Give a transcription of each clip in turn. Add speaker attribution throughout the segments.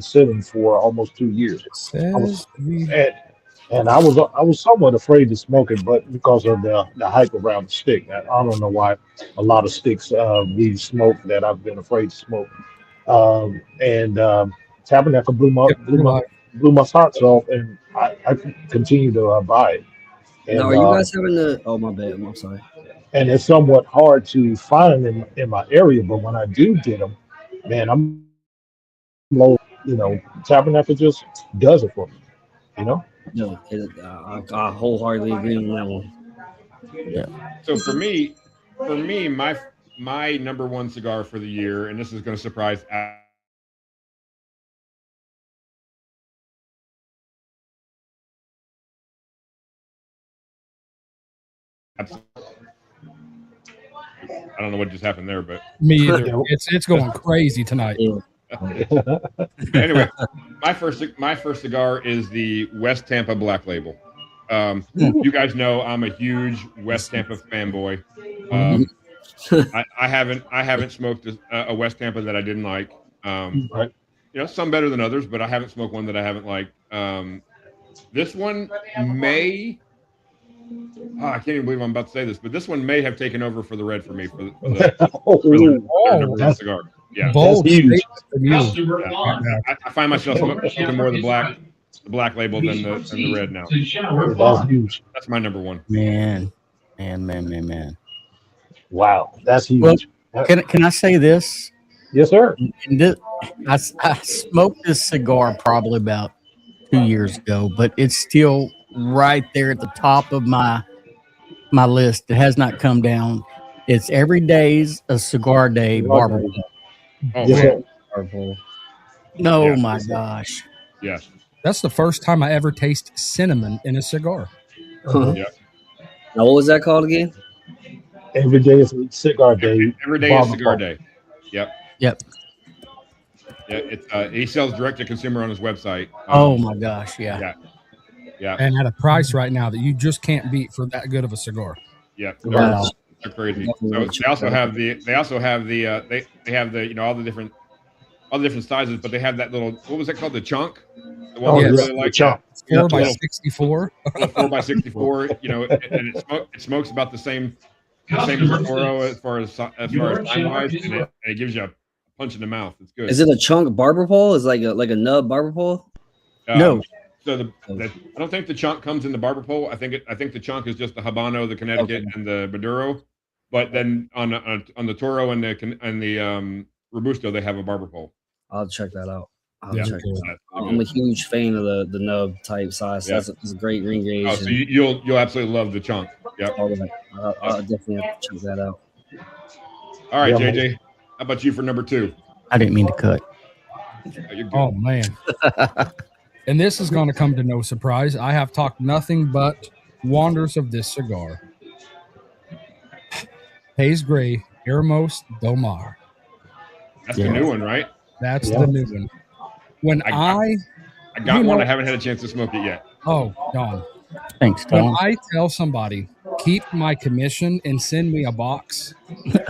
Speaker 1: sitting for almost 2 years.
Speaker 2: It
Speaker 1: I was
Speaker 2: says we.
Speaker 1: and, and I was somewhat afraid to smoke it, but because of the hype around the stick, I don't know why a lot of sticks we smoke that I've been afraid to smoke. And Tabernacle
Speaker 2: Yep, you're live.
Speaker 1: blew my socks off, and I continue to buy it.
Speaker 3: Now,
Speaker 1: And
Speaker 3: are you guys having the? Oh my bad. I'm sorry.
Speaker 1: and it's somewhat hard to find in my area, but when I do get them, man, I'm low. Tabernacle just does it for me. You know.
Speaker 3: No, I wholeheartedly agree on that one.
Speaker 4: Yeah.
Speaker 5: So for me, my number one cigar for the year, and this is going to surprise absolutely. I don't know what just happened there, but
Speaker 2: Me either.
Speaker 1: Yeah.
Speaker 2: It's going crazy tonight.
Speaker 3: Yeah.
Speaker 5: anyway, my first cigar is the West Tampa Black Label. You guys know I'm a huge West Tampa fanboy. Um, I haven't smoked a West Tampa that I didn't like.
Speaker 1: Right.
Speaker 5: Some better than others, but I haven't smoked one that I haven't liked. This one may. I can't even believe I'm about to say this, but this one may have taken over for the red for me for the
Speaker 2: Oh,
Speaker 5: number one
Speaker 1: that's
Speaker 5: cigar. Yeah,
Speaker 2: bold
Speaker 1: huge.
Speaker 2: statement from you.
Speaker 5: yeah. I find myself smoking more of the black label than the red now.
Speaker 1: That's huge.
Speaker 5: That's my number one.
Speaker 4: Man, man.
Speaker 1: Wow, that's
Speaker 4: Well,
Speaker 1: huge.
Speaker 4: can I say this?
Speaker 1: Yes, sir.
Speaker 4: And I smoked this cigar probably about 2 years ago, but it's still right there at the top of my list. It has not come down. It's every day's a cigar day barber.
Speaker 5: Oh
Speaker 1: Yes,
Speaker 5: man,
Speaker 1: sir.
Speaker 3: Purple.
Speaker 4: No,
Speaker 5: Yeah.
Speaker 4: my gosh.
Speaker 5: yes,
Speaker 2: That's the first time I ever taste cinnamon in a cigar.
Speaker 1: Mhm.
Speaker 5: yeah.
Speaker 3: Now, what was that called again?
Speaker 1: Every day is a cigar day.
Speaker 5: Every day is
Speaker 1: barber
Speaker 5: cigar
Speaker 1: pole.
Speaker 5: day. Yep.
Speaker 4: Yep.
Speaker 5: Yeah. He sells direct to consumer on his website.
Speaker 4: Oh my gosh. Yeah.
Speaker 5: Yeah. Yeah.
Speaker 2: And at a price right now that you just can't beat for that good of a cigar.
Speaker 5: Yeah.
Speaker 4: Wow.
Speaker 5: They're crazy.
Speaker 3: Definitely
Speaker 5: So
Speaker 3: wanna check
Speaker 5: they also
Speaker 3: that out.
Speaker 5: have they have the all the different sizes, but they have that little, what was it called, the chunk, the one
Speaker 1: Oh,
Speaker 5: that I
Speaker 2: yes.
Speaker 5: really
Speaker 1: the
Speaker 5: like.
Speaker 1: chop.
Speaker 5: Yeah,
Speaker 2: 4 by
Speaker 5: little
Speaker 2: 64.
Speaker 5: 4x64. And it smokes about the same as a Toro as far as time wise, and it gives you a punch in the mouth. It's good.
Speaker 3: Is it a chunk barber pole? Is like a nub barber pole?
Speaker 4: No.
Speaker 5: So I don't think the chunk comes in the barber pole. I think the chunk is just the Habano, the Connecticut, and the Maduro. But then on the Toro and the Robusto, they have a barber pole.
Speaker 3: I'll check that out. I'll
Speaker 2: Yeah.
Speaker 3: check
Speaker 2: Cool.
Speaker 3: it out.
Speaker 5: That's really
Speaker 3: I'm a
Speaker 5: good.
Speaker 3: huge fan of the nub type size.
Speaker 5: Yeah.
Speaker 3: That's a great ring gauge.
Speaker 5: Oh, so you'll absolutely love the chunk. Yep.
Speaker 3: all that. I'll definitely have to check that out.
Speaker 5: All right,
Speaker 1: Yeah,
Speaker 5: JJ. How about you for number two?
Speaker 4: I didn't mean to cut.
Speaker 5: Oh, you're good.
Speaker 2: Oh, man. And this is going to come to no surprise. I have talked nothing but wonders of this cigar. Haze Gray, Hermos Del Mar.
Speaker 5: That's the
Speaker 4: Yeah.
Speaker 5: new one, right?
Speaker 2: That's
Speaker 1: Yeah.
Speaker 2: the new one. When
Speaker 5: I got
Speaker 2: You
Speaker 5: one.
Speaker 2: know-
Speaker 5: I haven't had a chance to smoke it yet.
Speaker 2: Don,
Speaker 4: Thanks,
Speaker 2: when
Speaker 4: Tom.
Speaker 2: I tell somebody, keep my commission and send me a box,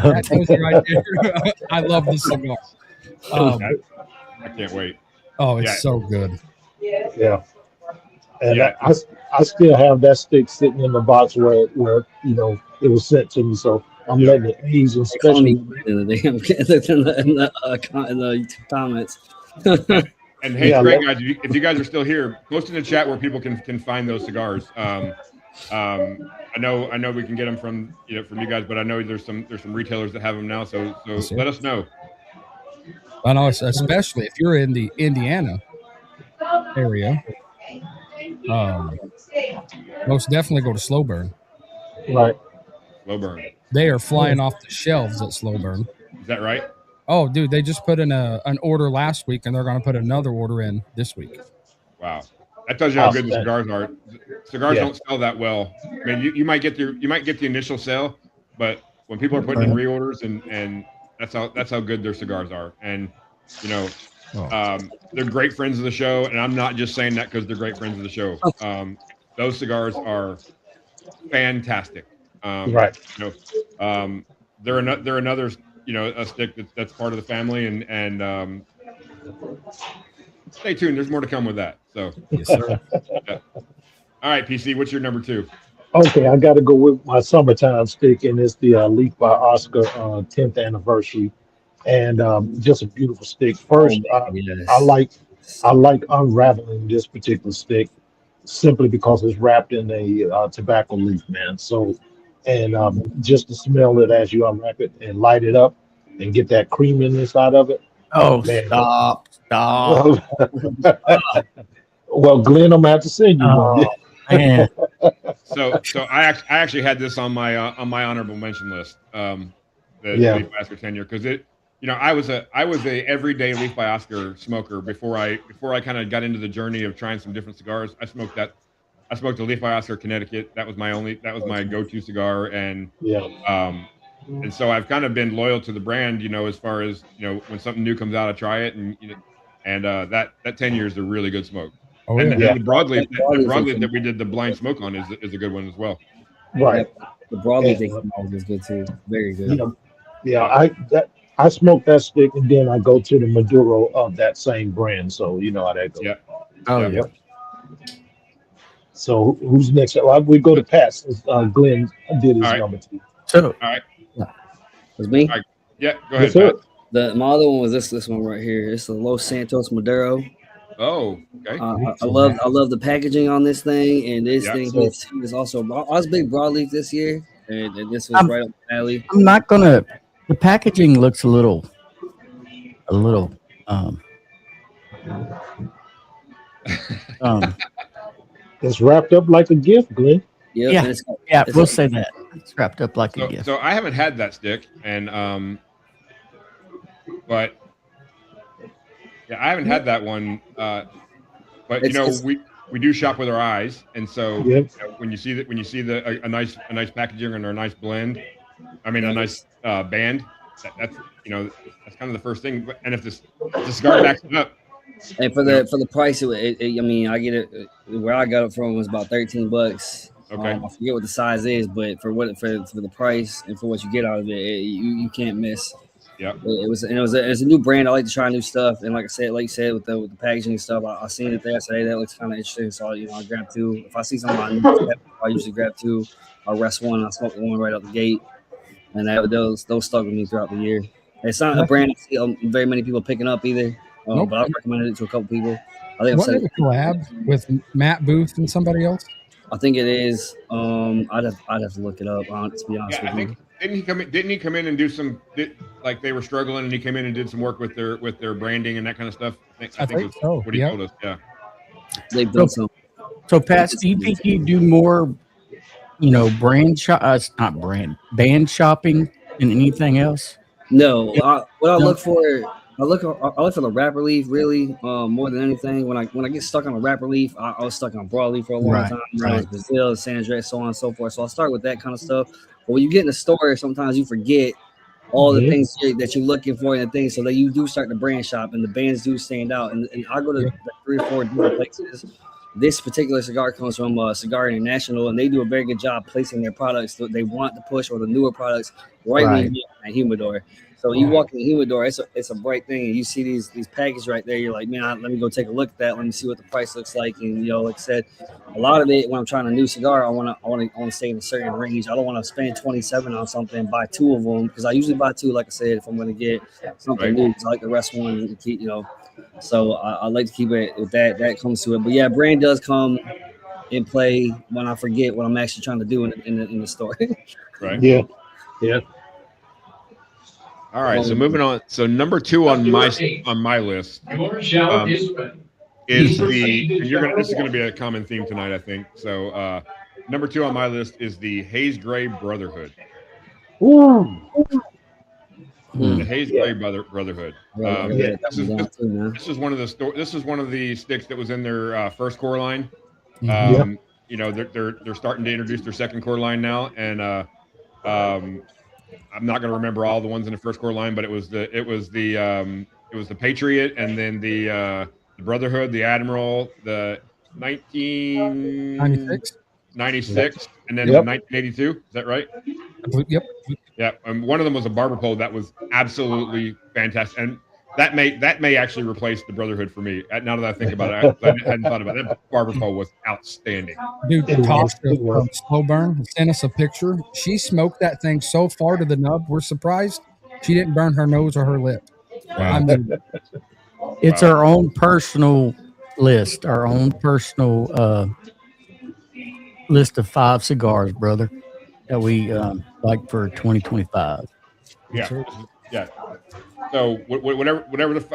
Speaker 2: that tells you right there. I love this cigar.
Speaker 5: I can't wait.
Speaker 2: Oh, it's
Speaker 5: Yeah.
Speaker 2: so good.
Speaker 1: Yeah. And
Speaker 5: Yeah.
Speaker 1: I still have that stick sitting in the box where it was sent to me. So I'm
Speaker 5: Yeah.
Speaker 1: letting it age,
Speaker 3: They call me
Speaker 1: especially.
Speaker 3: in the damn in the comments.
Speaker 5: And hey,
Speaker 1: Yeah,
Speaker 5: great
Speaker 1: let-
Speaker 5: guys, if you guys are still here, post in the chat where people can find those cigars. I know we can get them from you guys, but I know there's some retailers that have them now. So
Speaker 2: Yes, sir.
Speaker 5: let us know.
Speaker 2: I know, especially if you're in the Indiana area, most definitely go to Slow Burn.
Speaker 1: Right.
Speaker 5: Slow burn.
Speaker 2: They are flying off the shelves at Slow Burn.
Speaker 5: Is that right?
Speaker 2: Oh, dude, they just put in an order last week, and they're going to put another order in this week.
Speaker 5: Wow. That tells you how good the cigars are. Cigars
Speaker 1: Yeah.
Speaker 5: don't sell that well. I mean, you might get the initial sale, but when people are putting in reorders and that's how good their cigars are. And they're great friends of the show, and I'm not just saying that because they're great friends of the show. Those cigars are fantastic.
Speaker 1: Right.
Speaker 5: They're another a stick that's part of the family, and stay tuned. There's more to come with that. So,
Speaker 2: Yes, sir.
Speaker 5: yeah. All right, PC, what's your number 2?
Speaker 1: Okay, I got to go with my summertime stick, and it's the Leaf by Oscar 10th anniversary, and just a beautiful stick.
Speaker 3: Oh
Speaker 1: First,
Speaker 3: man,
Speaker 1: I
Speaker 3: yes.
Speaker 1: like I like unraveling this particular stick simply because it's wrapped in a tobacco leaf, man. So, and just to smell it as you unwrap it and light it up and get that creaminess out of it,
Speaker 4: Oh,
Speaker 1: man.
Speaker 4: stop.
Speaker 1: Well, Glenn, I'm gonna have to send you one.
Speaker 4: Oh, man.
Speaker 5: So I actually had this on my honorable mention list. The
Speaker 1: Yeah.
Speaker 5: Leaf by Oscar 10 year, because I was a everyday Leaf by Oscar smoker before I kind of got into the journey of trying some different cigars. I smoked a Leaf by Oscar Connecticut. That was my go-to cigar, and
Speaker 1: Yeah.
Speaker 5: and so I've kind of been loyal to the brand, as far as when something new comes out, I try it, and that 10 years is a really good smoke.
Speaker 2: Oh
Speaker 5: And,
Speaker 2: yeah.
Speaker 1: Yeah.
Speaker 5: and the
Speaker 3: Broadleaf
Speaker 5: broadleaf that we did the blind smoke on is a good one as well.
Speaker 1: Right.
Speaker 3: The broadleaf they
Speaker 1: And,
Speaker 3: came out was good too. Very good.
Speaker 1: yeah. I smoke that stick and then I go to the Maduro of that same brand. So you know how that goes.
Speaker 5: Yeah.
Speaker 4: Oh,
Speaker 5: Yeah.
Speaker 4: yeah.
Speaker 1: So who's next? Well, we go to Pat since Glenn did his
Speaker 5: All right.
Speaker 1: number 2.
Speaker 4: So,
Speaker 5: All right.
Speaker 3: Was me?
Speaker 5: All right. Yeah. Go
Speaker 1: Yes,
Speaker 5: ahead,
Speaker 1: sir.
Speaker 5: Pat.
Speaker 3: My other one was this one right here. It's the Los Santos Maduro.
Speaker 5: Oh, okay.
Speaker 3: I love the packaging on this thing, and this
Speaker 5: Yeah.
Speaker 3: thing
Speaker 1: So-
Speaker 3: hits. It's also I was big broadleaf this year, and this was
Speaker 4: I'm-
Speaker 3: right up my alley.
Speaker 4: I'm not going to. The packaging looks a little, um,
Speaker 1: It's wrapped up like a gift, Glenn.
Speaker 3: Yep,
Speaker 4: Yeah.
Speaker 3: and it's,
Speaker 4: yeah,
Speaker 3: it's
Speaker 4: we'll say that. It's wrapped up like a
Speaker 5: So,
Speaker 4: gift.
Speaker 5: so I haven't had that stick, and but yeah, I haven't had that one. But
Speaker 3: It's-
Speaker 5: we do shop with our eyes, and so
Speaker 1: Yep.
Speaker 5: when you see a nice packaging and a nice blend, I mean a nice band, that's kind of the first thing. And if the cigar backs it up,
Speaker 3: and for the price, I mean, I get it. Where I got it from was about $13.
Speaker 5: Okay.
Speaker 3: I forget what the size is, but for the price and for what you get out of it, you can't miss.
Speaker 5: yeah,
Speaker 3: It was a new brand. I like to try new stuff, and like you said, with the packaging and stuff, I seen it there. I said, hey, that looks kind of interesting. So I grabbed 2. If I see something I usually grab 2. I'll rest one. I smoke one right out the gate, and those stuck with me throughout the year. It's not a brand I see very many people picking up either,
Speaker 2: Nope.
Speaker 3: but I've recommended it to a couple people. I think
Speaker 2: Wasn't it a collab with Matt Booth and somebody else?
Speaker 3: I think it is. I'd have to look it up. To be honest
Speaker 5: yeah. I
Speaker 3: with you.
Speaker 5: think didn't he come in and do some like they were struggling, and he came in and did some work with their branding and that kind of stuff. I think
Speaker 2: think so,
Speaker 5: what he
Speaker 2: yeah.
Speaker 5: told us. Yeah.
Speaker 3: They've done some.
Speaker 4: So, Pat, do you think you do more, band shopping than anything else?
Speaker 3: No, what I
Speaker 4: No.
Speaker 3: look for, I look for the wrapper leaf really more than anything. When I get stuck on a wrapper leaf, I was stuck on broadleaf for a long
Speaker 4: Right,
Speaker 3: time.
Speaker 4: right.
Speaker 3: Brazil, San Andreas, so on and so forth. So I'll start with that kind of stuff. But when you get in the store, sometimes you forget all the
Speaker 1: Mhm.
Speaker 3: things that you're looking for and the things, so that you do start to brand shop, and the bands do stand out. And I go to like 3 or 4 different places. This particular cigar comes from Cigar International, and they do a very good job placing their products that they want to push, or the newer products right when you get in that humidor. So you walk in the humidor, it's a bright thing, and you see these packages right there. You're like, man, let me go take a look at that. Let me see what the price looks like. And like I said, a lot of it when I'm trying a new cigar, I want to stay in a certain range. I don't want to spend $27 on something and buy 2 of them, because I usually buy 2. Like I said, if I'm going to get something new, because I like the rest one and keep, So I like to keep it with that. That comes to it. But yeah, brand does come in play when I forget what I'm actually trying to do in the store.
Speaker 5: Right.
Speaker 1: Yeah. Yeah.
Speaker 5: All right. So moving on. So number 2 on my list
Speaker 6: Your shout is
Speaker 5: is this is gonna be a common theme tonight, I think. So number 2 on my list is the Haze Gray Brotherhood.
Speaker 1: Ooh.
Speaker 5: The Haze Gray Brotherhood. This is one of the sticks that was in their first core line. They're starting to introduce their second core line now, and I'm not going to remember all the ones in the first core line, but it was the Patriot, and then the Brotherhood, the Admiral, the 1996, and then the 1982. Is that right?
Speaker 2: Yep.
Speaker 5: Yeah. One of them was a barber pole that was absolutely fantastic, and that may actually replace the Brotherhood for me. Now that I think about it, I hadn't thought about it. That barber pole was outstanding.
Speaker 2: Dude,
Speaker 1: It was.
Speaker 2: Tasha
Speaker 1: It was.
Speaker 2: from Slow Burn sent us a picture. She smoked that thing so far to the nub. We're surprised she didn't burn her nose or her lip. I mean,
Speaker 4: It's
Speaker 5: Wow.
Speaker 4: our own personal list, our own personal list of 5 cigars, brother, that we like for 2025.
Speaker 5: Yeah, yeah. So whatever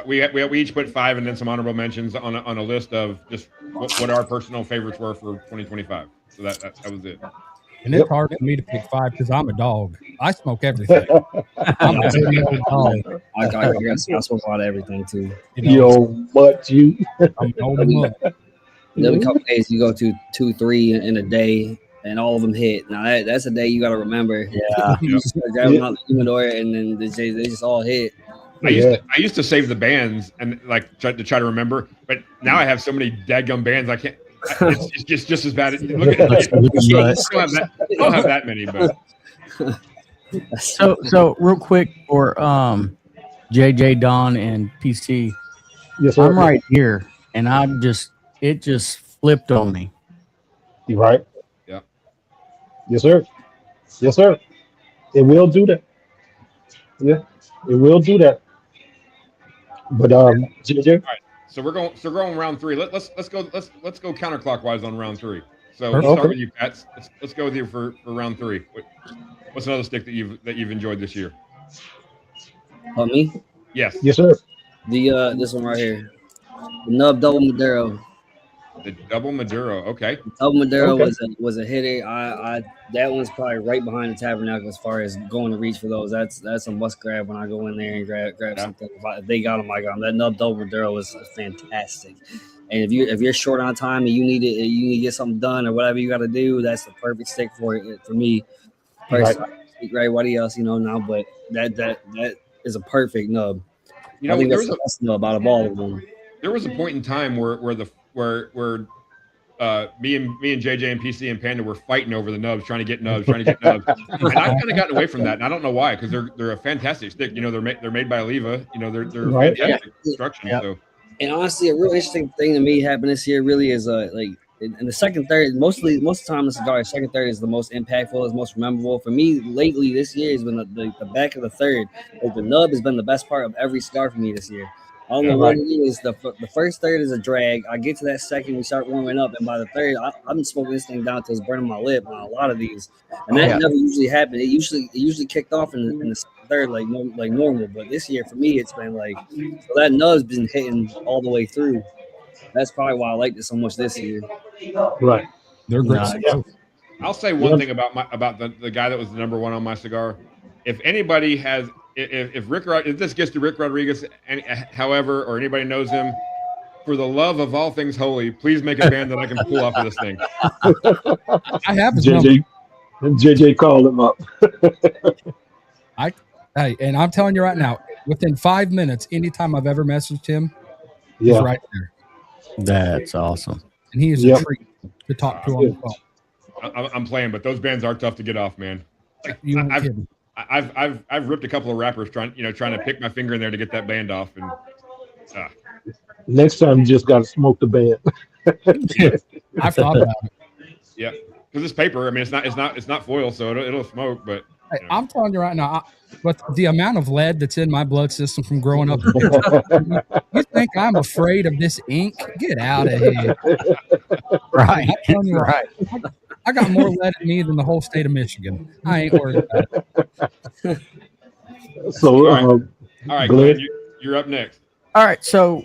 Speaker 5: we each put 5 and then some honorable mentions on a list of just what our personal favorites were for 2025. So that was it.
Speaker 2: and it's hard for me to pick 5 because I'm a dog. I smoke everything. I'm a dirty old dog.
Speaker 3: I smoke a lot of everything too.
Speaker 2: You know,
Speaker 1: Yo, but you.
Speaker 2: I'm an old mug.
Speaker 3: There'll be a couple days you go to 2, 3 in a day, and all of them hit. Now that's a day you got to remember.
Speaker 4: Yeah.
Speaker 3: You just start grabbing out the humidor, and then they just all hit.
Speaker 5: I used to save the bands and like try to remember, but now I have so many dadgum bands I can't. It's just as bad. Look at it. I don't have that many, but
Speaker 4: So real quick for JJ, Don, and PC,
Speaker 1: Yes, sir.
Speaker 4: I'm right here, and it just flipped on me.
Speaker 1: You right?
Speaker 5: Yeah.
Speaker 1: Yes, sir. Yes, sir. It will do that. Yeah, it will do that. But JJ,
Speaker 5: so we're going round 3. Let's go counterclockwise on round 3. So
Speaker 1: Okay.
Speaker 5: let's start with you, Pat. Let's go with you for round 3. What's another stick that you've enjoyed this year?
Speaker 3: On me,
Speaker 5: Yes.
Speaker 1: yes, sir.
Speaker 3: the this one right here, the Nub Double Maduro.
Speaker 5: The double Maduro. Okay.
Speaker 3: Double Maduro
Speaker 1: Okay.
Speaker 3: was a hitter. I that one's probably right behind the Tabernacle as far as going to reach for those. That's a must grab when I go in there and grab
Speaker 5: Yeah.
Speaker 3: something. If they got them, I got them. That Nub Double Maduro is fantastic. And if you're short on time and you need to get something done or whatever you got to do, that's the perfect stick for it for me. Personally, right? Everybody else, now, but that is a perfect nub.
Speaker 5: You
Speaker 3: I
Speaker 5: know,
Speaker 3: think
Speaker 5: there
Speaker 3: that's
Speaker 5: was
Speaker 3: the best nub out of all of them.
Speaker 5: there was a point in time where me and JJ and PC and Panda were fighting over the nubs, trying to get nubs. And I've kind of gotten away from that, and I don't know why, because they're a fantastic stick. They're made by Oliva. They're
Speaker 1: Right.
Speaker 5: fantastic construction.
Speaker 4: Yeah.
Speaker 5: So
Speaker 3: And honestly, a real interesting thing to me happened this year really is like in the second third. Most of the time, the cigar second third is the most impactful, is most memorable for me. Lately, this year has been the back of the third. Like the nub has been the best part of every cigar for me this year. I don't know what it is. The first third is a drag. I get to that second, we start warming up, and by the third, I've been smoking this thing down till it's burning my lip on a lot of these, and that never usually happened. It usually kicked off in the third like normal, but this year for me, it's been like so that nub's been hitting all the way through. That's probably why I liked it so much this year.
Speaker 1: Right.
Speaker 2: They're great.
Speaker 4: Nice.
Speaker 1: Yeah.
Speaker 5: I'll say one thing about the guy that was the number 1 on my cigar. If anybody has, if this gets to Rick Rodriguez, however, or anybody knows him, for the love of all things holy, please make a band that I can pull off of this thing.
Speaker 2: I have his number.
Speaker 1: JJ called him up.
Speaker 2: Hey, and I'm telling you right now, within 5 minutes, anytime I've ever messaged him, he's
Speaker 1: Yeah.
Speaker 2: right there.
Speaker 4: That's awesome.
Speaker 2: And he is
Speaker 1: Yep.
Speaker 2: a treat to talk to on the phone.
Speaker 5: I'm playing, but those bands are tough to get off, man.
Speaker 2: You ain't kidding.
Speaker 5: I've ripped a couple of rappers trying to pick my finger in there to get that band off, and
Speaker 1: Next time, you just got to smoke the band.
Speaker 2: I've thought about it.
Speaker 5: yeah, because it's paper. I mean, it's not foil, so it'll smoke. But
Speaker 2: Hey, I'm telling you right now, but the amount of lead that's in my blood system from growing up, you think I'm afraid of this ink? Get out of here.
Speaker 4: Right.
Speaker 2: I'm telling you
Speaker 4: Right.
Speaker 2: I got more lead in me than the whole state of Michigan. I ain't worried about it.
Speaker 1: So,
Speaker 5: all right,
Speaker 1: Glenn?
Speaker 5: Glenn, you're up next.
Speaker 4: All right. So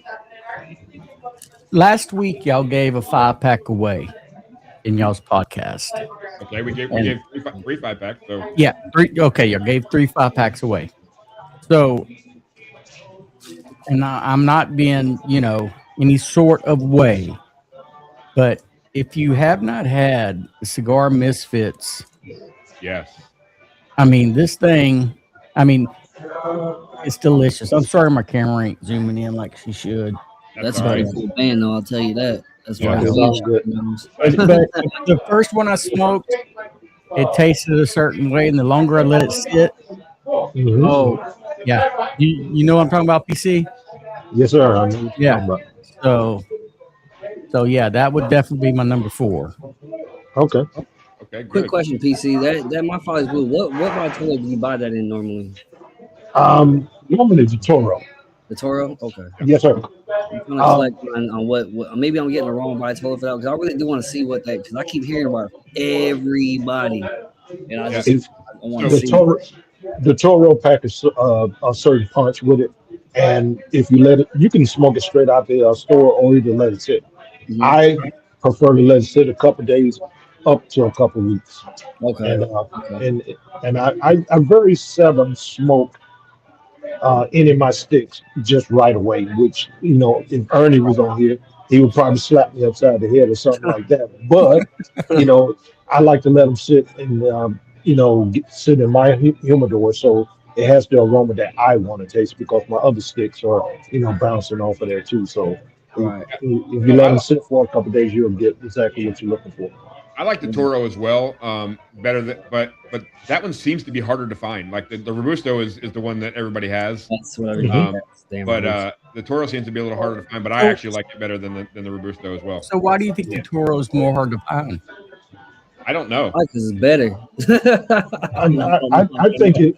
Speaker 4: last week, y'all gave a 5-pack away in y'all's podcast.
Speaker 5: Okay, we gave 3 5-packs. So
Speaker 4: Yeah. 3. Okay. Y'all gave 3 5-packs away. So, and I'm not being, any sort of way, but if you have not had the Cigar Misfits,
Speaker 5: yes,
Speaker 4: I mean, this thing, it's delicious. I'm sorry my camera ain't zooming in like she should.
Speaker 3: That's
Speaker 5: all
Speaker 3: a
Speaker 5: right.
Speaker 3: very cool band, though. I'll tell you that. That's why
Speaker 5: Yeah.
Speaker 1: It's all good.
Speaker 4: But the first one I smoked, it tasted a certain way, and the longer I let it sit,
Speaker 1: Mhm.
Speaker 4: oh, yeah. You know what I'm talking about, PC?
Speaker 1: Yes, sir. I know what you're
Speaker 4: Yeah.
Speaker 1: talking about.
Speaker 4: So yeah, that would definitely be my number 4.
Speaker 1: Okay.
Speaker 5: Okay,
Speaker 3: Quick
Speaker 5: good.
Speaker 3: question, PC. That my father's blue. What Vitola do you buy that in normally?
Speaker 1: Normally the Toro.
Speaker 3: The Toro. Okay.
Speaker 1: Yes, sir.
Speaker 3: I'm trying to
Speaker 1: Um,
Speaker 3: collect on what maybe I'm getting the wrong Vitola for that because I really do want to see what that because I keep hearing about everybody and I
Speaker 5: Yeah.
Speaker 3: just
Speaker 1: it's
Speaker 3: I want to
Speaker 5: So
Speaker 1: the
Speaker 3: see.
Speaker 1: Toro. The Toro package a certain punch with it, and if you let it, you can smoke it straight out the store or either let it sit.
Speaker 3: Mhm.
Speaker 1: I prefer to let it sit a couple days, up to a couple weeks,
Speaker 3: Okay.
Speaker 1: and
Speaker 3: Okay.
Speaker 1: and and I very seldom smoke any of my sticks just right away. Which if Ernie was on here, he would probably slap me upside the head or something like that. But I like to let them sit and sit in my humidor, so it has the aroma that I want to taste because my other sticks are bouncing off of there too. So
Speaker 3: Right.
Speaker 1: if you
Speaker 5: so
Speaker 1: let them sit for a couple days, you'll get exactly what you're looking for.
Speaker 5: I like the Toro as well. Better than but that one seems to be harder to find. Like the Robusto is the one that everybody has.
Speaker 3: That's what everybody
Speaker 1: Mhm.
Speaker 5: Um,
Speaker 3: has. Damn
Speaker 5: but
Speaker 3: Robusto.
Speaker 5: The Toro seems to be a little harder to find. But I
Speaker 4: So
Speaker 5: actually like it better than the Robusto as well.
Speaker 4: so why do you think the
Speaker 1: Yeah.
Speaker 4: Toro is more hard to find?
Speaker 5: I don't know.
Speaker 3: I like this is better.
Speaker 1: I think it.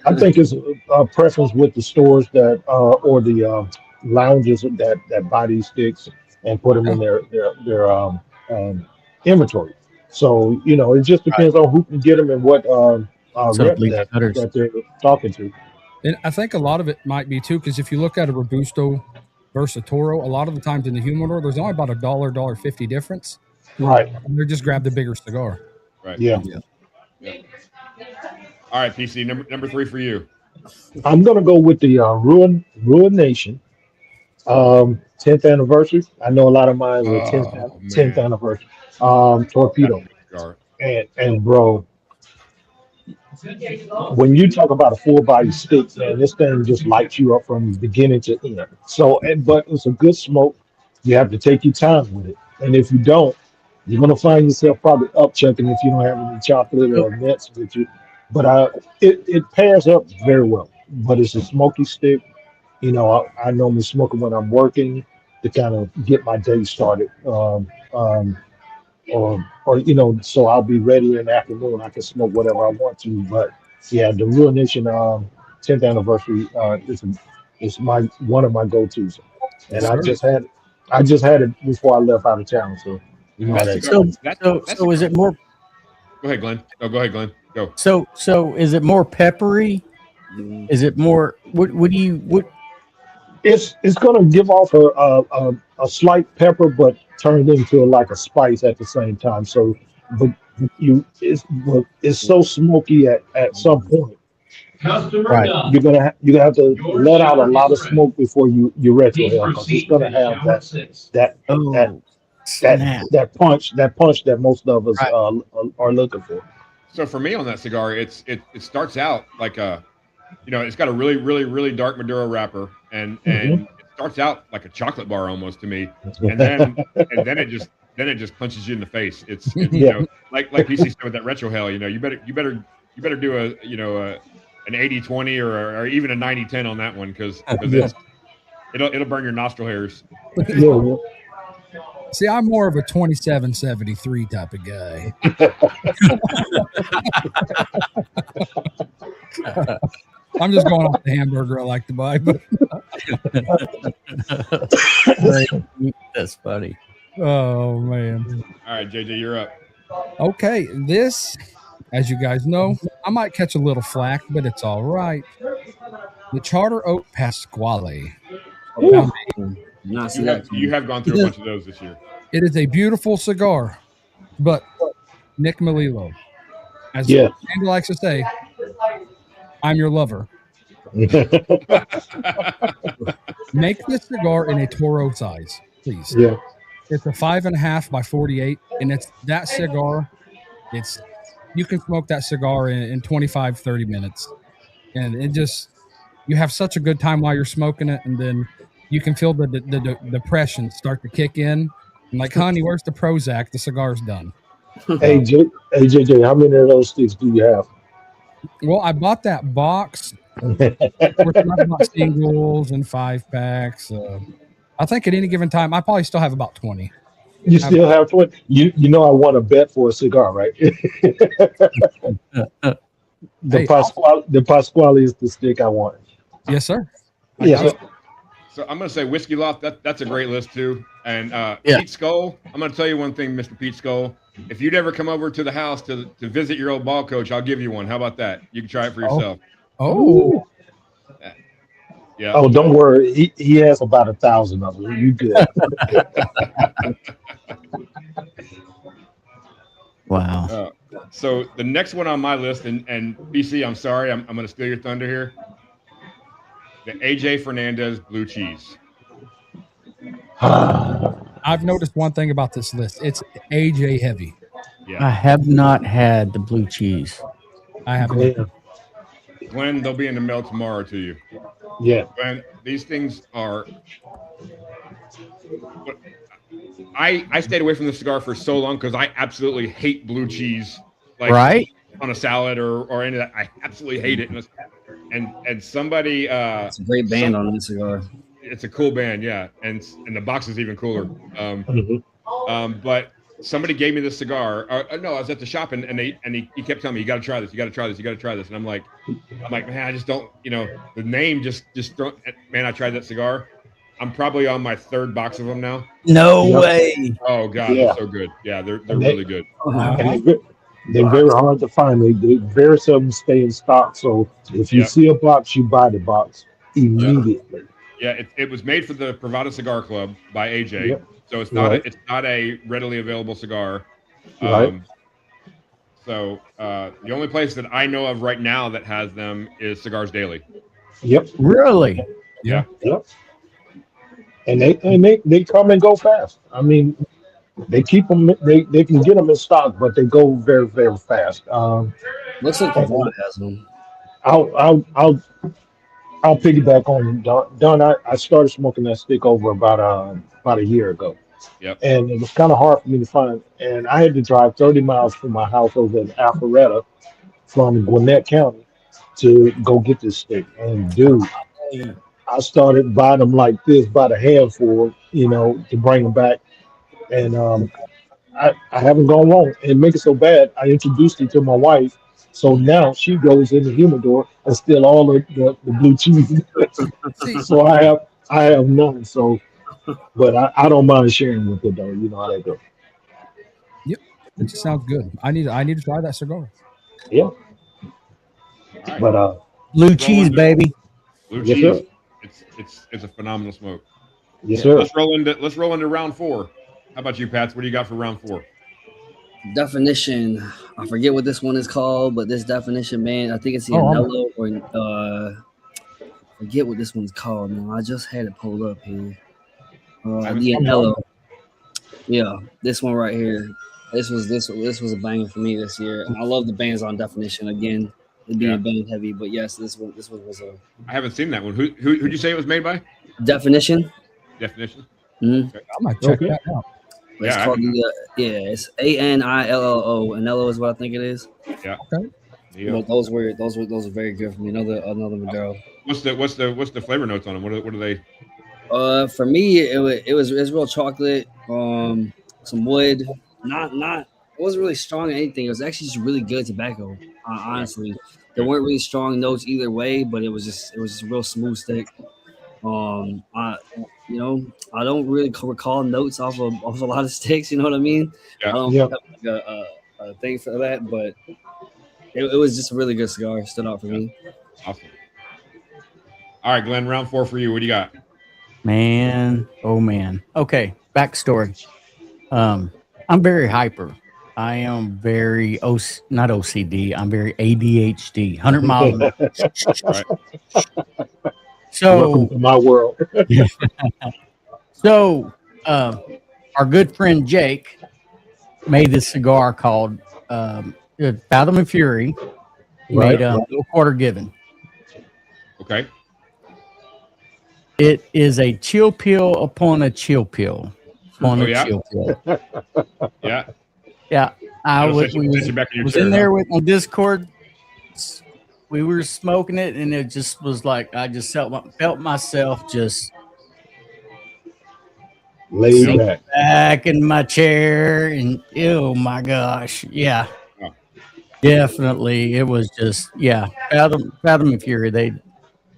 Speaker 1: I think it's a preference with the stores that or the lounges that buy these sticks and put them
Speaker 2: Yeah.
Speaker 1: in their inventory. So it just
Speaker 4: Right.
Speaker 1: depends on who can get them and what
Speaker 4: So
Speaker 1: rep
Speaker 4: leaf cutters.
Speaker 1: that they're talking to.
Speaker 2: And I think a lot of it might be too, because if you look at a Robusto versus a Toro, a lot of the times in the humidor, there's only about $1, $1.50 difference.
Speaker 1: Right.
Speaker 2: And they just grab the bigger cigar.
Speaker 5: Right.
Speaker 1: Yeah.
Speaker 5: Yeah. All right, PC number 3 for you.
Speaker 1: I'm gonna go with the Ruin Nation 10th anniversary. I know a lot of mine were 10th
Speaker 5: Oh
Speaker 1: 10th
Speaker 5: man,
Speaker 1: anniversary.
Speaker 5: that's a
Speaker 1: Torpedo.
Speaker 5: good cigar.
Speaker 1: And bro, when you talk about a full body stick, man, this thing just lights you up from beginning to end. So, but it's a good smoke. You have to take your time with it, and if you don't, you're gonna find yourself probably up chucking if you don't have any chocolate
Speaker 4: So,
Speaker 1: or nuts with you. But it pairs up very well. But it's a smoky stick. I normally smoke it when I'm working to kind of get my day started. So I'll be ready in the afternoon. I can smoke whatever I want to. But yeah, the Ruination 10th anniversary is my one of my go-tos, and
Speaker 2: Yes, sir.
Speaker 1: I just had it before I left out of town. So you know how
Speaker 5: That
Speaker 1: that
Speaker 5: cigar.
Speaker 1: goes.
Speaker 4: so
Speaker 5: That
Speaker 4: so
Speaker 5: that
Speaker 4: so is
Speaker 5: cigar.
Speaker 4: it more
Speaker 5: Go ahead, Glenn. Oh, go ahead, Glenn. Go.
Speaker 4: so is it more peppery?
Speaker 3: Mhm.
Speaker 4: Is it more what do you what
Speaker 1: It's gonna give off a slight pepper, but turned into like a spice at the same time. So, but but it's so smoky at some point.
Speaker 4: right?
Speaker 1: You're gonna have to let out a lot of smoke before you retrohale because it's gonna have that that
Speaker 4: Oh,
Speaker 1: that
Speaker 4: snap.
Speaker 1: that punch that most of us
Speaker 4: Right.
Speaker 1: are looking for.
Speaker 5: So for me on that cigar, it starts out like it's got a really dark Maduro wrapper,
Speaker 1: Mhm.
Speaker 5: and it starts out like a chocolate bar almost to me, and then it just punches you in the face. It's
Speaker 1: Yeah,
Speaker 5: like PC said with that retro hell, you better do an 80-20 or even a 90-10 on that one because
Speaker 1: yeah,
Speaker 5: it'll burn your nostril hairs.
Speaker 1: yeah.
Speaker 2: See, I'm more of a 2773 type of guy. I'm just going off the hamburger I like to buy, but
Speaker 4: Great. That's funny.
Speaker 2: oh man.
Speaker 5: All right, JJ, you're up.
Speaker 2: Okay, this, as you guys know, I might catch a little flack, but it's all right. The Charter Oak Pasquale.
Speaker 1: Ooh,
Speaker 2: Now,
Speaker 3: Not see
Speaker 5: You
Speaker 3: that
Speaker 5: have you
Speaker 3: coming.
Speaker 5: have gone through a bunch of those this year.
Speaker 2: it is a beautiful cigar, but Nick Melillo, as
Speaker 1: yeah.
Speaker 2: Andy likes to say, I'm your lover. Make this cigar in a Toro size, please.
Speaker 1: Yeah.
Speaker 2: It's a 5.5 by 48, and it's that cigar. It's you can smoke that cigar in 25, 30 minutes, and it just you have such a good time while you're smoking it, and then you can feel the depression start to kick in. I'm like, honey, where's the Prozac? The cigar's done.
Speaker 1: Hey, JJ, how many of those sticks do you have?
Speaker 2: Well, I bought that box Of course, I've got singles and 5 packs. I think at any given time, I probably still have about 20.
Speaker 1: You
Speaker 2: Have,
Speaker 1: still have 20. You know I want a bet for a cigar, right?
Speaker 2: hey,
Speaker 1: The Pasquale is the stick I want.
Speaker 2: yes, sir. I
Speaker 1: Yeah.
Speaker 2: got you.
Speaker 5: So I'm gonna say Whiskey Loft. That's a great list too. And
Speaker 4: Yeah.
Speaker 5: Pete Skull. I'm gonna tell you one thing, Mr. Pete Skull. If you'd ever come over to the house to visit your old ball coach, I'll give you one. How about that? You can try it for
Speaker 2: Oh,
Speaker 5: yourself.
Speaker 2: oh,
Speaker 1: Ooh.
Speaker 5: Yeah.
Speaker 1: Oh, don't worry. He has about 1,000 of them. You good?
Speaker 4: Wow.
Speaker 5: So the next one on my list, and BC, I'm sorry, I'm gonna steal your thunder here. The AJ Fernandez blue cheese.
Speaker 2: I've noticed one thing about this list. It's AJ heavy.
Speaker 5: Yeah.
Speaker 4: I have not had the blue cheese.
Speaker 2: I haven't.
Speaker 1: Yeah.
Speaker 5: Glenn, they'll be in the mail tomorrow to you.
Speaker 1: Yeah.
Speaker 5: Glenn, these things are. I stayed away from the cigar for so long because I absolutely hate blue cheese, like
Speaker 4: Right?
Speaker 5: on a salad or any of that. I absolutely hate it. And somebody,
Speaker 3: It's a great band on this cigar.
Speaker 5: it's a cool band, yeah. And the box is even cooler.
Speaker 1: Mhm.
Speaker 5: But somebody gave me this cigar. No, I was at the shop and he kept telling me, you got to try this, you got to try this, you got to try this. And I'm like, man, I just don't, the name just don't. Man, I tried that cigar. I'm probably on my 3rd box of them now.
Speaker 4: No
Speaker 1: Yep.
Speaker 4: way.
Speaker 5: Oh God,
Speaker 1: Yeah.
Speaker 5: they're so good. Yeah, they're
Speaker 1: And they-
Speaker 5: really good.
Speaker 1: And they're very hard to find. They very seldom stay in stock. So if you
Speaker 5: Yep.
Speaker 1: see a box, you buy the box immediately.
Speaker 5: Yeah, it was made for the Privada Cigar Club by AJ.
Speaker 1: Yep.
Speaker 5: So it's not
Speaker 1: Right.
Speaker 5: it's not a readily available cigar.
Speaker 1: Right.
Speaker 5: So the only place that I know of right now that has them is Cigars Daily.
Speaker 1: Yep.
Speaker 4: Really?
Speaker 2: Yeah.
Speaker 1: Yep. And they come and go fast. I mean, they keep them. They can get them in stock, but they go very very fast.
Speaker 3: Looks like Privada has one.
Speaker 1: I'll I'll I'll I'll piggyback on Don. I started smoking that stick over about a year ago,
Speaker 5: Yep.
Speaker 1: and it was kind of hard for me to find. And I had to drive 30 miles from my house over in Alpharetta from Gwinnett County to go get this stick. And dude, I started buying them like this by the handful, to bring them back. And I haven't gone wrong. And make it so bad, I introduced it to my wife. So now she goes in the humidor and steal all of the blue cheese.
Speaker 2: See,
Speaker 1: So I have none. So, but I don't mind sharing with her though. You know how that goes.
Speaker 2: yep, it just sounds good. I need to try that cigar.
Speaker 1: Yeah.
Speaker 5: All right.
Speaker 1: But
Speaker 4: Blue cheese, baby.
Speaker 5: Blue
Speaker 1: yes,
Speaker 5: cheese.
Speaker 1: sir.
Speaker 5: It's a phenomenal smoke.
Speaker 1: Yes, sir.
Speaker 5: Let's roll into round 4. How about you, Pats? What do you got for round 4?
Speaker 3: Definition. I forget what this one is called, but this definition, man, I think it's the
Speaker 2: Oh,
Speaker 3: Anello or forget what this one's called. Now I just had it pulled up here. The Anello. Yeah, this one right here. This was a banger for me this year, and I love the bands on Definition again. It being band heavy, but yes, this one was a
Speaker 5: I haven't seen that one. Who'd you say it was made by?
Speaker 3: Definition.
Speaker 5: Definition.
Speaker 3: Mm-hmm.
Speaker 2: I might check
Speaker 1: Okay.
Speaker 2: that out.
Speaker 3: It's
Speaker 5: Yeah,
Speaker 3: called it's Anillo. Anello is what I think it is.
Speaker 5: Yeah.
Speaker 3: But those were very good for me. Another Maduro.
Speaker 5: What's the flavor notes on them? What are they?
Speaker 3: For me, it was real chocolate. Some wood. Not it wasn't really strong or anything. It was actually just really good tobacco. Honestly, there weren't really strong notes either way, but it was just a real smooth stick. I don't really recall notes off a lot of sticks. You know what I mean?
Speaker 5: Yeah.
Speaker 3: I don't
Speaker 1: Yeah.
Speaker 3: have a thing for that, but it was just a really good cigar. Stood out for me.
Speaker 5: Awesome. All right, Glenn. Round 4 for you. What do you got?
Speaker 4: Man, oh man. Okay, backstory. I'm very hyper. I am very not OCD. I'm very ADHD. 100 miles. an hour.
Speaker 5: Right.
Speaker 4: So,
Speaker 1: Welcome to my world.
Speaker 4: so our good friend Jake made this cigar called Fathom and Fury. He
Speaker 1: Right.
Speaker 4: made Little Quarter Given.
Speaker 5: Okay.
Speaker 4: It is a chill pill upon a chill pill upon
Speaker 5: Oh,
Speaker 4: a
Speaker 5: yeah?
Speaker 4: chill pill.
Speaker 5: Yeah.
Speaker 4: Yeah, I
Speaker 5: That'll
Speaker 4: was,
Speaker 5: set you back in your
Speaker 4: was
Speaker 5: chair,
Speaker 4: in there with on Discord. we were smoking it, and it just was like I just felt myself just
Speaker 1: Laid
Speaker 4: sink
Speaker 1: back.
Speaker 4: back in my chair, and oh my gosh, yeah,
Speaker 5: Oh.
Speaker 4: definitely, it was just Fathom and Fury. They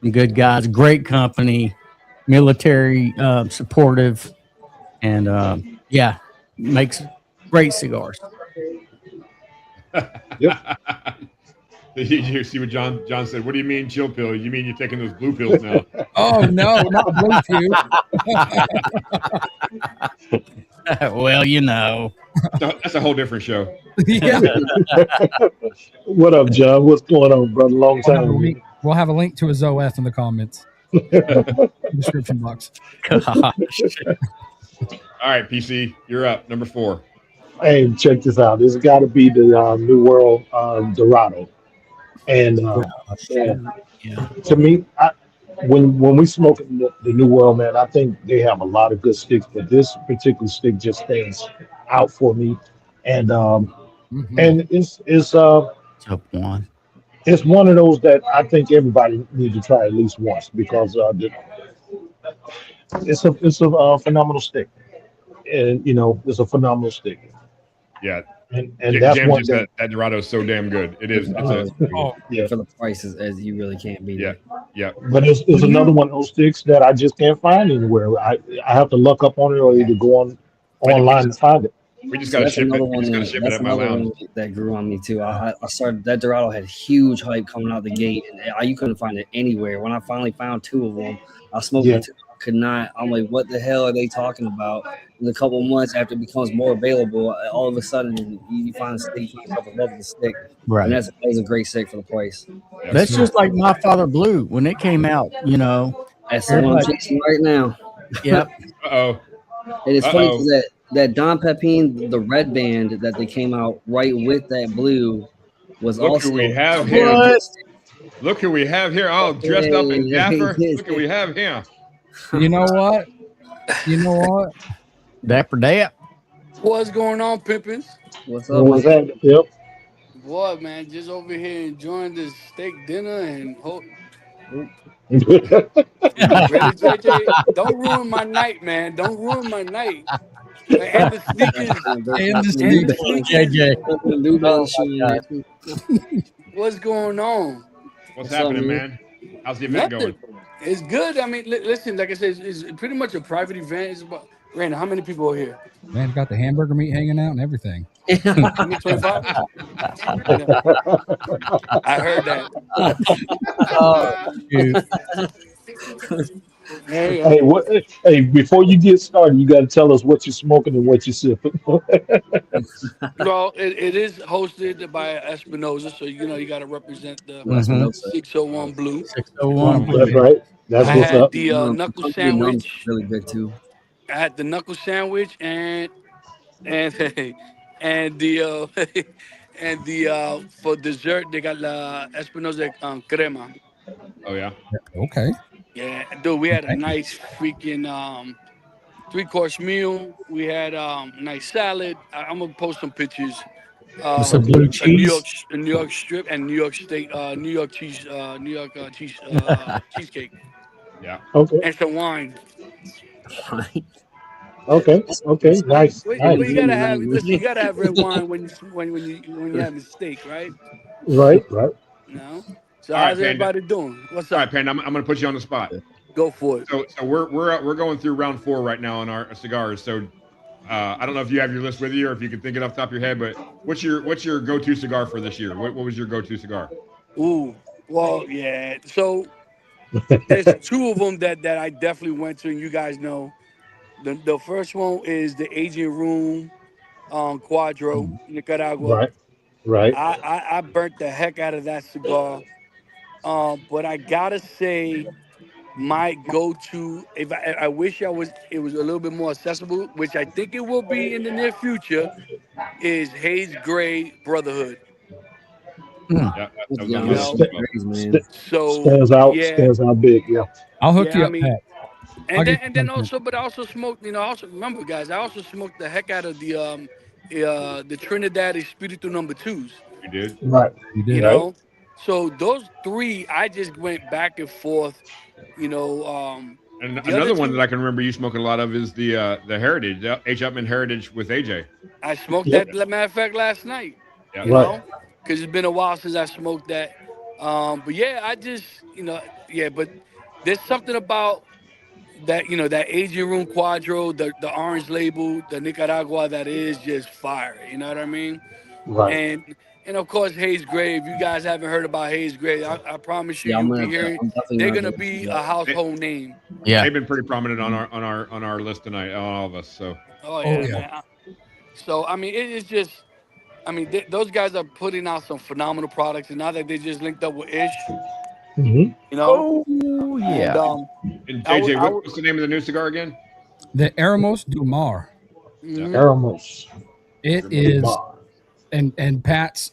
Speaker 4: good guys, great company, military supportive, and yeah, makes great cigars.
Speaker 5: You see what John said? What do you mean chill pill? You mean you're taking those blue pills now?
Speaker 2: Oh no, not Bluetooth.
Speaker 4: Well, you know.
Speaker 5: That's a whole different show.
Speaker 2: Yeah.
Speaker 1: What up, John? What's going on, brother? Long time.
Speaker 2: We'll have a link to his OF in the comments. Description box.
Speaker 4: Gosh.
Speaker 5: All right, PC, you're up. Number 4.
Speaker 1: Hey, check this out. This has got to be the New World Dorado. And
Speaker 4: Yeah.
Speaker 1: to me, when we smoke the New World, man, I think they have a lot of good sticks, but this particular stick just stands out for me. And and
Speaker 4: Top one.
Speaker 1: it's one of those that I think everybody needs to try at least once because it's a phenomenal stick, and it's a phenomenal stick.
Speaker 5: Yeah.
Speaker 1: And that's
Speaker 5: Jam
Speaker 1: one
Speaker 5: just said that Dorado is so damn good. It is.
Speaker 1: yeah.
Speaker 3: For the prices, as you really can't beat
Speaker 5: Yeah.
Speaker 3: it.
Speaker 5: Yeah.
Speaker 1: But it's another one of those sticks that I just can't find anywhere. I have to look up on it or either go online and find it.
Speaker 5: We just
Speaker 3: So
Speaker 5: got to
Speaker 3: that's
Speaker 5: ship it.
Speaker 3: another
Speaker 5: We
Speaker 3: one.
Speaker 5: just got to ship it
Speaker 3: That's
Speaker 5: at my
Speaker 3: another
Speaker 5: lounge.
Speaker 3: one that grew on me too. I started that Dorado had huge hype coming out the gate, and you couldn't find it anywhere. When I finally found 2 of them, I smoked
Speaker 1: Yeah.
Speaker 3: the 2. I could not. I'm like, what the hell are they talking about? In a couple months after it becomes more available, all of a sudden you find a stick, you find yourself in love with the stick, and
Speaker 4: Right.
Speaker 3: that was a great stick for the price.
Speaker 4: That's just like My Father Blue when it came out.
Speaker 3: That's the one I'm
Speaker 4: Everybody-
Speaker 3: chasing right now.
Speaker 4: Yep.
Speaker 5: Uh-oh.
Speaker 3: And it's funny
Speaker 5: Uh-oh.
Speaker 3: because that Don Pepin, the red band that they came out right with that blue, was
Speaker 5: Look
Speaker 3: also
Speaker 5: who we have
Speaker 3: a
Speaker 5: here.
Speaker 3: very good stick.
Speaker 5: Look who we have here, all dressed up in
Speaker 3: Hey,
Speaker 5: dapper.
Speaker 3: hey,
Speaker 5: Look who we have here.
Speaker 2: You know what? You know what?
Speaker 4: Dapper Dap.
Speaker 6: What's going on, pimpins?
Speaker 3: What's
Speaker 1: What
Speaker 3: up,
Speaker 1: was
Speaker 3: man?
Speaker 1: that? Yep.
Speaker 6: Boy, man, just over here enjoying this steak dinner and really, JJ, don't ruin my night, man. Don't ruin my night. And the sneakers,
Speaker 2: And the
Speaker 6: and the
Speaker 2: sneakers.
Speaker 6: sneakers.
Speaker 4: JJ.
Speaker 3: The New Balance
Speaker 4: Oh,
Speaker 3: shoe
Speaker 4: my
Speaker 3: in there, too.
Speaker 6: What's going on?
Speaker 5: What's
Speaker 3: What's up,
Speaker 5: happening,
Speaker 3: man?
Speaker 5: man? How's the event
Speaker 6: Nothing.
Speaker 5: going?
Speaker 6: It's good. I mean, listen, like I said, it's pretty much a private event. It's about Randall, how many people are here?
Speaker 2: Man, got the hamburger meat hanging out and everything.
Speaker 6: How many? 25? I heard that.
Speaker 4: Oh, shoot.
Speaker 6: Hey,
Speaker 1: Hey, Hey, before you get started, you got to tell us what you're smoking and what you're sipping.
Speaker 6: well, it is hosted by Espinosa, so you got to represent the
Speaker 4: Mhm.
Speaker 6: 601 Blue.
Speaker 4: 601 Blue.
Speaker 1: That's right. That's
Speaker 6: I
Speaker 1: what's
Speaker 6: had
Speaker 1: up.
Speaker 6: the knuckle
Speaker 3: Country numb's
Speaker 6: sandwich.
Speaker 3: really good too.
Speaker 6: I had the knuckle sandwich and and the and the for dessert they got la Espinosa crema.
Speaker 5: Oh, yeah.
Speaker 2: Okay.
Speaker 6: Yeah, dude, we had a
Speaker 2: Okay.
Speaker 6: nice freaking 3-course meal. We had nice salad. I'm gonna post some pictures.
Speaker 4: With some blue cheese.
Speaker 6: A New York strip and New York State, New York cheese, New York cheese, cheesecake
Speaker 5: Yeah.
Speaker 1: Okay.
Speaker 6: and some wine.
Speaker 1: Okay. Okay. Nice.
Speaker 6: Well, you
Speaker 1: Nice.
Speaker 6: gotta have listen. You gotta have red wine when you have a steak, right?
Speaker 1: Right. Right.
Speaker 6: No. So
Speaker 5: All right,
Speaker 6: how's
Speaker 5: Panda.
Speaker 6: everybody doing? What's
Speaker 5: All
Speaker 6: up?
Speaker 5: right, Panda, I'm going to put you on the spot.
Speaker 6: Go for it.
Speaker 5: So we're going through round 4 right now on our cigars. So I don't know if you have your list with you or if you can think it off the top of your head, but what's your go-to cigar for this year? What was your go-to cigar?
Speaker 6: Ooh. Well, yeah. So there's 2 of them that I definitely went to, and you guys know. The first one is the Aging Room Quadro, Nicaragua.
Speaker 1: Right. Right.
Speaker 6: I burnt the heck out of that cigar. But I gotta say, my go-to, if I wish it was a little bit more accessible, which I think it will be in the near future, is Hayes Gray Brotherhood.
Speaker 5: Yeah, that was
Speaker 6: You
Speaker 5: on
Speaker 6: know,
Speaker 5: my list as well.
Speaker 3: man.
Speaker 6: So
Speaker 1: Stands out.
Speaker 6: yeah,
Speaker 1: Stands out big. Yeah.
Speaker 2: I'll hook
Speaker 6: yeah.
Speaker 2: you
Speaker 6: I
Speaker 2: up,
Speaker 6: mean,
Speaker 2: Pat. I'll
Speaker 6: and
Speaker 2: get
Speaker 6: then
Speaker 2: you some.
Speaker 6: also, but I also smoked. I also remember, guys. I also smoked the heck out of the Trinidad Espiritu number 2s.
Speaker 5: You did?
Speaker 1: Right.
Speaker 2: You
Speaker 6: You
Speaker 2: did.
Speaker 1: Right.
Speaker 6: know, So those three, I just went back and forth. You know,
Speaker 5: And
Speaker 6: the other
Speaker 5: another one that
Speaker 6: two,
Speaker 5: I can remember you smoking a lot of is the Heritage, the H. Upman Heritage with AJ.
Speaker 6: I smoked
Speaker 1: Yep.
Speaker 6: that. Matter of fact, last night.
Speaker 5: Yeah.
Speaker 6: You
Speaker 1: Right.
Speaker 6: know, because it's been a while since I smoked that. But yeah, I just yeah. But there's something about that that Asian room quadro, the orange label, the Nicaragua that is just fire. You know what I mean?
Speaker 1: Right.
Speaker 6: And of course Hayes Gray. If you guys haven't heard about Hayes Gray, I promise you,
Speaker 3: Yeah,
Speaker 6: you'll be hearing.
Speaker 3: I'm definitely
Speaker 6: They're
Speaker 3: gonna
Speaker 6: gonna
Speaker 3: have to
Speaker 6: be
Speaker 3: do
Speaker 6: a
Speaker 3: that.
Speaker 5: They,
Speaker 6: household name.
Speaker 4: Yeah.
Speaker 5: they've been pretty prominent on our list tonight, on all of us. So
Speaker 6: Oh
Speaker 2: Oh
Speaker 6: yeah,
Speaker 2: yeah.
Speaker 6: man. So I mean, it's just. I mean, those guys are putting out some phenomenal products, and now that they just linked up with Ish,
Speaker 1: Hmm.
Speaker 6: you know,
Speaker 4: Oh
Speaker 6: and
Speaker 4: yeah.
Speaker 5: and
Speaker 6: I would,
Speaker 5: JJ,
Speaker 6: I would.
Speaker 5: what's the name of the new cigar again?
Speaker 2: The Eremos du Mar.
Speaker 5: Yeah.
Speaker 6: Mhm.
Speaker 1: Aramos.
Speaker 2: It is, and Pat's.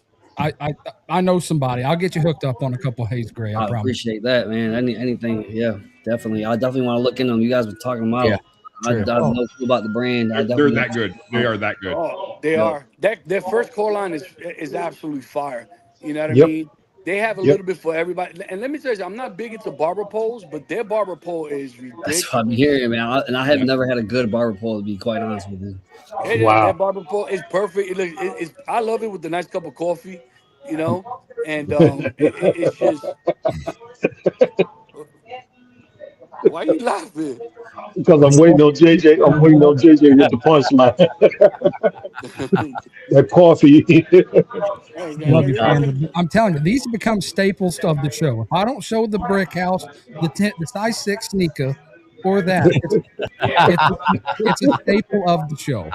Speaker 2: I know somebody. I'll get you hooked up on a couple Hayes Gray. I
Speaker 3: I
Speaker 2: promise.
Speaker 3: appreciate that, man. Anything, yeah, definitely. I definitely want to look into them. You guys were talking them
Speaker 4: Yeah,
Speaker 3: out. I
Speaker 4: true.
Speaker 3: have
Speaker 6: Oh,
Speaker 3: no clue about the brand. I
Speaker 5: They're
Speaker 3: definitely
Speaker 5: that
Speaker 3: want to check
Speaker 5: good.
Speaker 3: them
Speaker 5: They
Speaker 3: out.
Speaker 5: are that good.
Speaker 6: they
Speaker 3: Yep.
Speaker 6: are. Their first core line is absolutely fire. You know what I
Speaker 1: Yep.
Speaker 6: mean? They have a
Speaker 1: Yep.
Speaker 6: little bit for everybody. And let me tell you, I'm not big into barber poles, but their barber pole is
Speaker 3: That's what I'm
Speaker 6: ridiculous.
Speaker 3: hearing, man. And I have
Speaker 5: Yeah.
Speaker 3: never had a good barber pole, to be quite honest with you.
Speaker 6: Their
Speaker 1: Wow.
Speaker 6: barber pole is perfect. It's I love it with a nice cup of coffee, and it's just why you laughing?
Speaker 1: Because I'm waiting on JJ. I'm waiting on JJ with the punchline. That coffee.
Speaker 6: Hey,
Speaker 2: Love you,
Speaker 3: Uh,
Speaker 2: Chandler. I'm telling you, these become staples of the show. If I don't show the brick house, the size 6 sneaker, or that, it's it's a staple of the show.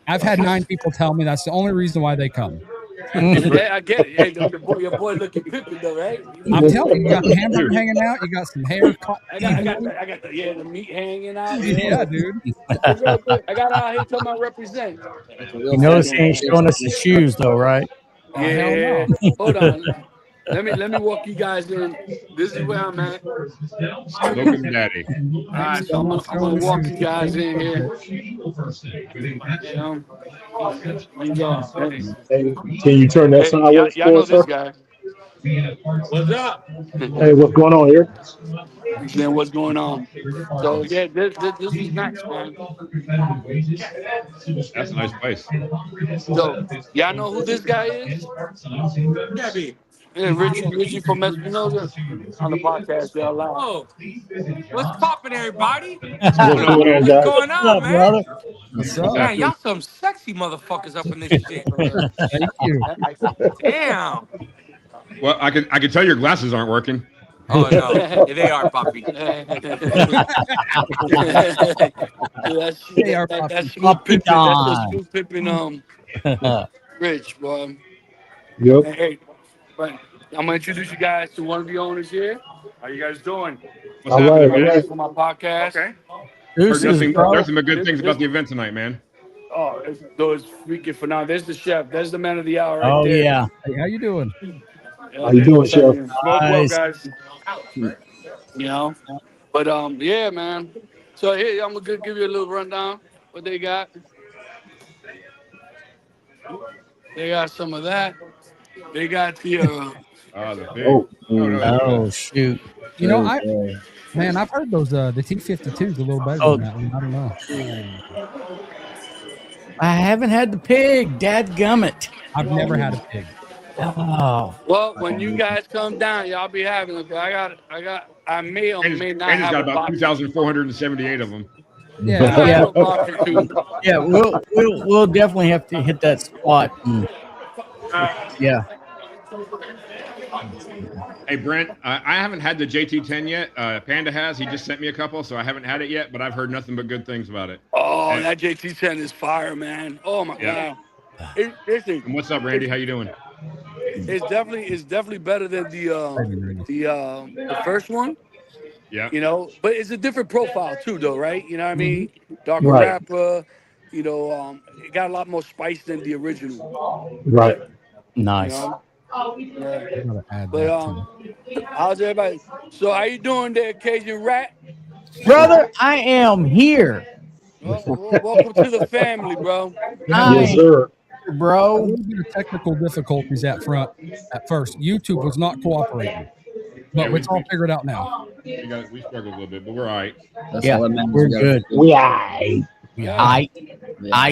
Speaker 2: I've had 9 people tell me that's the only reason why they come.
Speaker 6: yeah, I get it. Hey, your boy looking pimping though, right?
Speaker 2: I'm telling you, you got the hamburger
Speaker 5: Dude,
Speaker 2: hanging out, you got some hair caught evenly.
Speaker 6: I got the meat hanging out.
Speaker 2: Yeah,
Speaker 6: Yeah,
Speaker 2: dude.
Speaker 6: it's real good. I got out here talking about represent.
Speaker 3: like a
Speaker 4: You
Speaker 3: real
Speaker 4: notice
Speaker 3: fashion
Speaker 4: he ain't showing us his shoes though, right?
Speaker 2: Oh hell
Speaker 6: Yeah,
Speaker 2: no.
Speaker 6: hold on. Let me walk you guys in. This is where I'm at.
Speaker 5: Smoking Daddy.
Speaker 6: All right, so
Speaker 2: Show,
Speaker 6: I'm
Speaker 2: show
Speaker 6: gonna
Speaker 2: the
Speaker 6: walk
Speaker 2: shoes.
Speaker 6: you guys in here. You know, here you go. Hey,
Speaker 1: Hey, can you turn that
Speaker 6: hey, y'all,
Speaker 1: sideways
Speaker 6: y'all
Speaker 1: for
Speaker 6: know
Speaker 1: us,
Speaker 6: this
Speaker 1: sir?
Speaker 6: guy. What's up?
Speaker 1: Hey, what's going on here?
Speaker 6: Then what's going on? So yeah, this is nice, man.
Speaker 5: That's a nice place.
Speaker 6: So y'all know who this guy is? Gabby. Yeah, Richie from Espinosa on the podcast. Y'all live. Oh, what's poppin', everybody?
Speaker 5: What's
Speaker 1: What's
Speaker 5: going on,
Speaker 1: going on,
Speaker 5: man?
Speaker 6: What's
Speaker 1: guys?
Speaker 6: going
Speaker 4: What's
Speaker 6: on,
Speaker 4: up,
Speaker 6: man?
Speaker 4: brother?
Speaker 2: What's
Speaker 5: What's
Speaker 2: up?
Speaker 6: Man,
Speaker 5: happening?
Speaker 6: y'all some sexy motherfuckers up in this shit.
Speaker 2: Thank you.
Speaker 6: Damn.
Speaker 5: Well, I can tell your glasses aren't working.
Speaker 6: Oh no, they are, Poppy.
Speaker 2: They are
Speaker 6: That's
Speaker 2: puppy.
Speaker 6: smooth
Speaker 4: Puppy
Speaker 6: pimping. That's the
Speaker 4: time.
Speaker 6: smooth pimping. Rich, boy.
Speaker 1: Yep.
Speaker 6: Hey, but I'm gonna introduce you guys to one of the owners here. How you guys doing?
Speaker 5: What's
Speaker 1: All right.
Speaker 5: happening,
Speaker 1: All
Speaker 5: man?
Speaker 1: right.
Speaker 6: For my podcast. Okay.
Speaker 5: Heard
Speaker 4: Deuces,
Speaker 5: nothing
Speaker 6: So
Speaker 4: bro.
Speaker 5: nothing but good things
Speaker 6: this
Speaker 5: about the event tonight, man.
Speaker 6: oh, those freaking phenomenal. There's the chef. There's the man of the hour right
Speaker 4: Oh
Speaker 6: there.
Speaker 4: yeah.
Speaker 2: Hey, how you doing?
Speaker 1: How you
Speaker 6: I'm
Speaker 1: doing,
Speaker 6: telling
Speaker 1: Chef?
Speaker 6: you. Smoke well,
Speaker 4: Nice.
Speaker 6: guys. You know. But yeah, man. So here I'm gonna give you a little rundown. What they got? They got some of that. They got the
Speaker 5: Ah, the pig.
Speaker 1: Oh,
Speaker 5: Oh no, that's
Speaker 4: Oh shoot.
Speaker 2: You know,
Speaker 3: Oh,
Speaker 2: I've heard those the T52s a little better
Speaker 4: Oh,
Speaker 2: than that one. I don't know.
Speaker 4: I haven't had the pig. Dad gummit.
Speaker 2: I've never had a pig.
Speaker 4: Oh,
Speaker 6: well, when you guys come down, y'all be having it. I may or may not
Speaker 5: and it's
Speaker 6: have
Speaker 5: got
Speaker 6: a
Speaker 5: about
Speaker 6: box.
Speaker 5: 2,478 of them.
Speaker 6: I
Speaker 2: Yeah.
Speaker 6: might
Speaker 4: yeah,
Speaker 6: have a box or two.
Speaker 4: yeah. We'll definitely have to hit that spot. Yeah.
Speaker 5: Hey, Brent, I haven't had the JT10 yet. Panda has. He just sent me a couple, so I haven't had it yet, but I've heard nothing but good things about it.
Speaker 6: Oh,
Speaker 5: And,
Speaker 6: that JT10 is fire, man. Oh my
Speaker 5: yeah.
Speaker 6: god. Listen,
Speaker 5: And what's up, Randy? How you doing?
Speaker 6: it's definitely better than the first one.
Speaker 5: Yeah.
Speaker 6: But it's a different profile too, though, right? You know what I mean? Darker
Speaker 1: right.
Speaker 6: wrapper. It got a lot more spice than the original.
Speaker 1: Right.
Speaker 6: You
Speaker 4: Nice.
Speaker 6: know? Yeah.
Speaker 2: I gotta add
Speaker 6: But
Speaker 2: that too.
Speaker 6: how's everybody? So how you doing there, Cajun Rat?
Speaker 4: Brother, I am here.
Speaker 6: Well, welcome to the family, bro.
Speaker 1: Yes,
Speaker 4: I
Speaker 1: sir.
Speaker 2: A
Speaker 4: bro.
Speaker 2: little bit of technical difficulties at first. YouTube was not cooperating, but
Speaker 5: Yeah,
Speaker 2: it's all figured out now.
Speaker 5: we struggled a little bit, but we're all right.
Speaker 3: That's
Speaker 4: Yeah,
Speaker 3: all that matters.
Speaker 4: we're
Speaker 3: We got
Speaker 4: good.
Speaker 1: We aight.
Speaker 2: Yeah,
Speaker 4: I
Speaker 3: Yeah.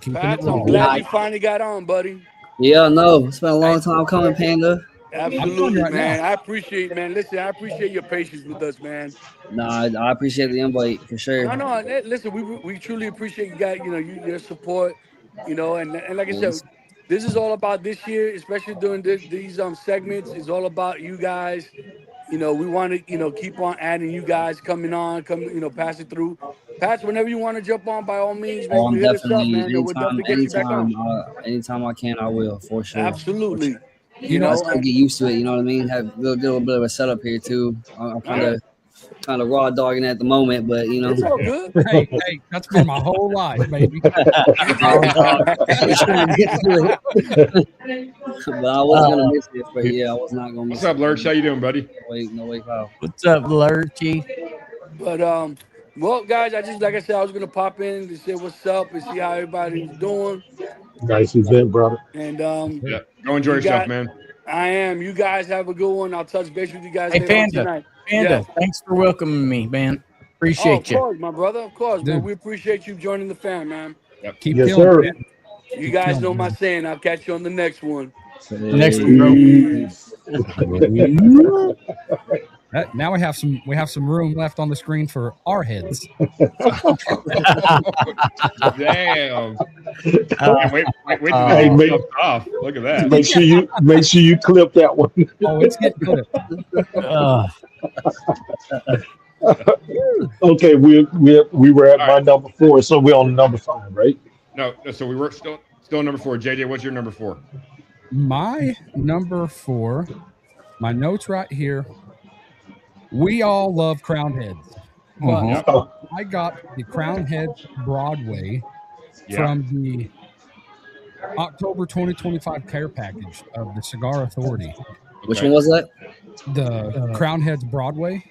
Speaker 2: keeping it
Speaker 6: Pat, I'm
Speaker 2: rolling.
Speaker 6: glad you finally got on, buddy.
Speaker 3: Yeah, no, it's been a long time coming, Panda.
Speaker 2: telling you
Speaker 6: Absolutely,
Speaker 2: right
Speaker 6: man.
Speaker 2: now.
Speaker 6: I appreciate, man. Listen, I appreciate your patience with us, man.
Speaker 3: Nah, I appreciate the invite for sure.
Speaker 6: No. Listen, we truly appreciate you guys. You know, your support. You know, and like I said, this is all about this year, especially during these segments. It's all about you guys. You know, we want to keep on adding you guys coming on, pass it through. Patch, whenever you want to jump on, by all means, man,
Speaker 3: Oh, I'm
Speaker 6: you hit us up,
Speaker 3: definitely
Speaker 6: man. We'll definitely get you back on.
Speaker 3: anytime I can, I will for sure.
Speaker 6: Absolutely.
Speaker 2: You
Speaker 3: I
Speaker 2: know,
Speaker 3: still get used to it. You know what I mean? Have a little bit of a setup here too. I'm kind of raw dogging at the moment, but you know.
Speaker 6: It's all good.
Speaker 2: hey, that's been my whole life, baby.
Speaker 3: Just trying to get to it. But I wasn't gonna miss it. But yeah, I was not gonna miss
Speaker 5: What's up,
Speaker 3: it.
Speaker 5: Lurch? How you doing, buddy?
Speaker 3: No way, pal.
Speaker 4: What's up, Lurchy?
Speaker 6: But well, guys, like I said, I was gonna pop in to say what's up and see how everybody's doing.
Speaker 1: Nice event, brother.
Speaker 6: And
Speaker 5: Yeah, go enjoy yourself, man.
Speaker 6: I am. You guys have a good one. I'll touch base with you guys
Speaker 4: Hey,
Speaker 6: later on
Speaker 4: Panda.
Speaker 6: tonight.
Speaker 4: Panda, thanks for welcoming me, man.
Speaker 6: Oh,
Speaker 4: Appreciate
Speaker 6: of
Speaker 4: you.
Speaker 6: course, my brother. Of course, man.
Speaker 2: Dude.
Speaker 6: We appreciate you joining the fam, man.
Speaker 2: Keep
Speaker 1: Yes,
Speaker 2: killing
Speaker 1: sir.
Speaker 2: it.
Speaker 6: You guys
Speaker 2: killing
Speaker 6: know
Speaker 2: it,
Speaker 6: my
Speaker 2: man.
Speaker 6: saying. I'll catch you on the next one.
Speaker 4: Next one, bro.
Speaker 6: Peace.
Speaker 2: Now we have some room left on the screen for our heads.
Speaker 5: Damn. Wait till
Speaker 1: Hey,
Speaker 5: the
Speaker 1: mate.
Speaker 5: stuff off. Look at that.
Speaker 1: Make sure you clip that one.
Speaker 2: Oh, it's getting good.
Speaker 1: Okay, we were at
Speaker 5: All
Speaker 1: my
Speaker 5: right.
Speaker 1: number 4, so we're on number 5, right?
Speaker 5: No, so we were still number 4. JJ, what's your number 4?
Speaker 2: My number 4, my notes right here. We all love crowned heads, but
Speaker 5: Yep.
Speaker 2: I got the crowned head Broadway
Speaker 5: Yeah.
Speaker 2: from the October 2025 care package of the Cigar Authority.
Speaker 3: Which
Speaker 5: Okay.
Speaker 3: one was that?
Speaker 2: The Crown Heads Broadway.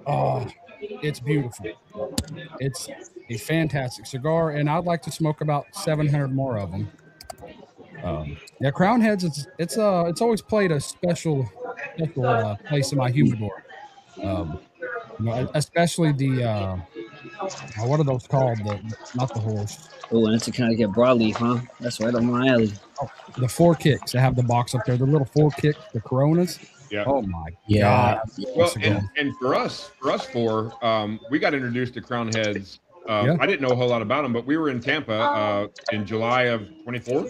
Speaker 2: Oh, it's beautiful. It's a fantastic cigar, and I'd like to smoke about 700 more of them. Yeah, Crown Heads. It's always played a special place in my humidor. Especially the what are those called? Not the horse.
Speaker 3: Oh, and it's a Connecticut broadleaf, huh? That's right up my alley.
Speaker 2: The 4 kicks. They have the box up there. The little 4 kick, the Coronas.
Speaker 5: Yeah.
Speaker 2: Oh my
Speaker 4: Yeah.
Speaker 2: God.
Speaker 5: Well,
Speaker 2: Cigar.
Speaker 5: and for us 4, we got introduced to Crown Heads.
Speaker 2: Yeah.
Speaker 5: I didn't know a whole lot about them, but we were in Tampa in July of 24.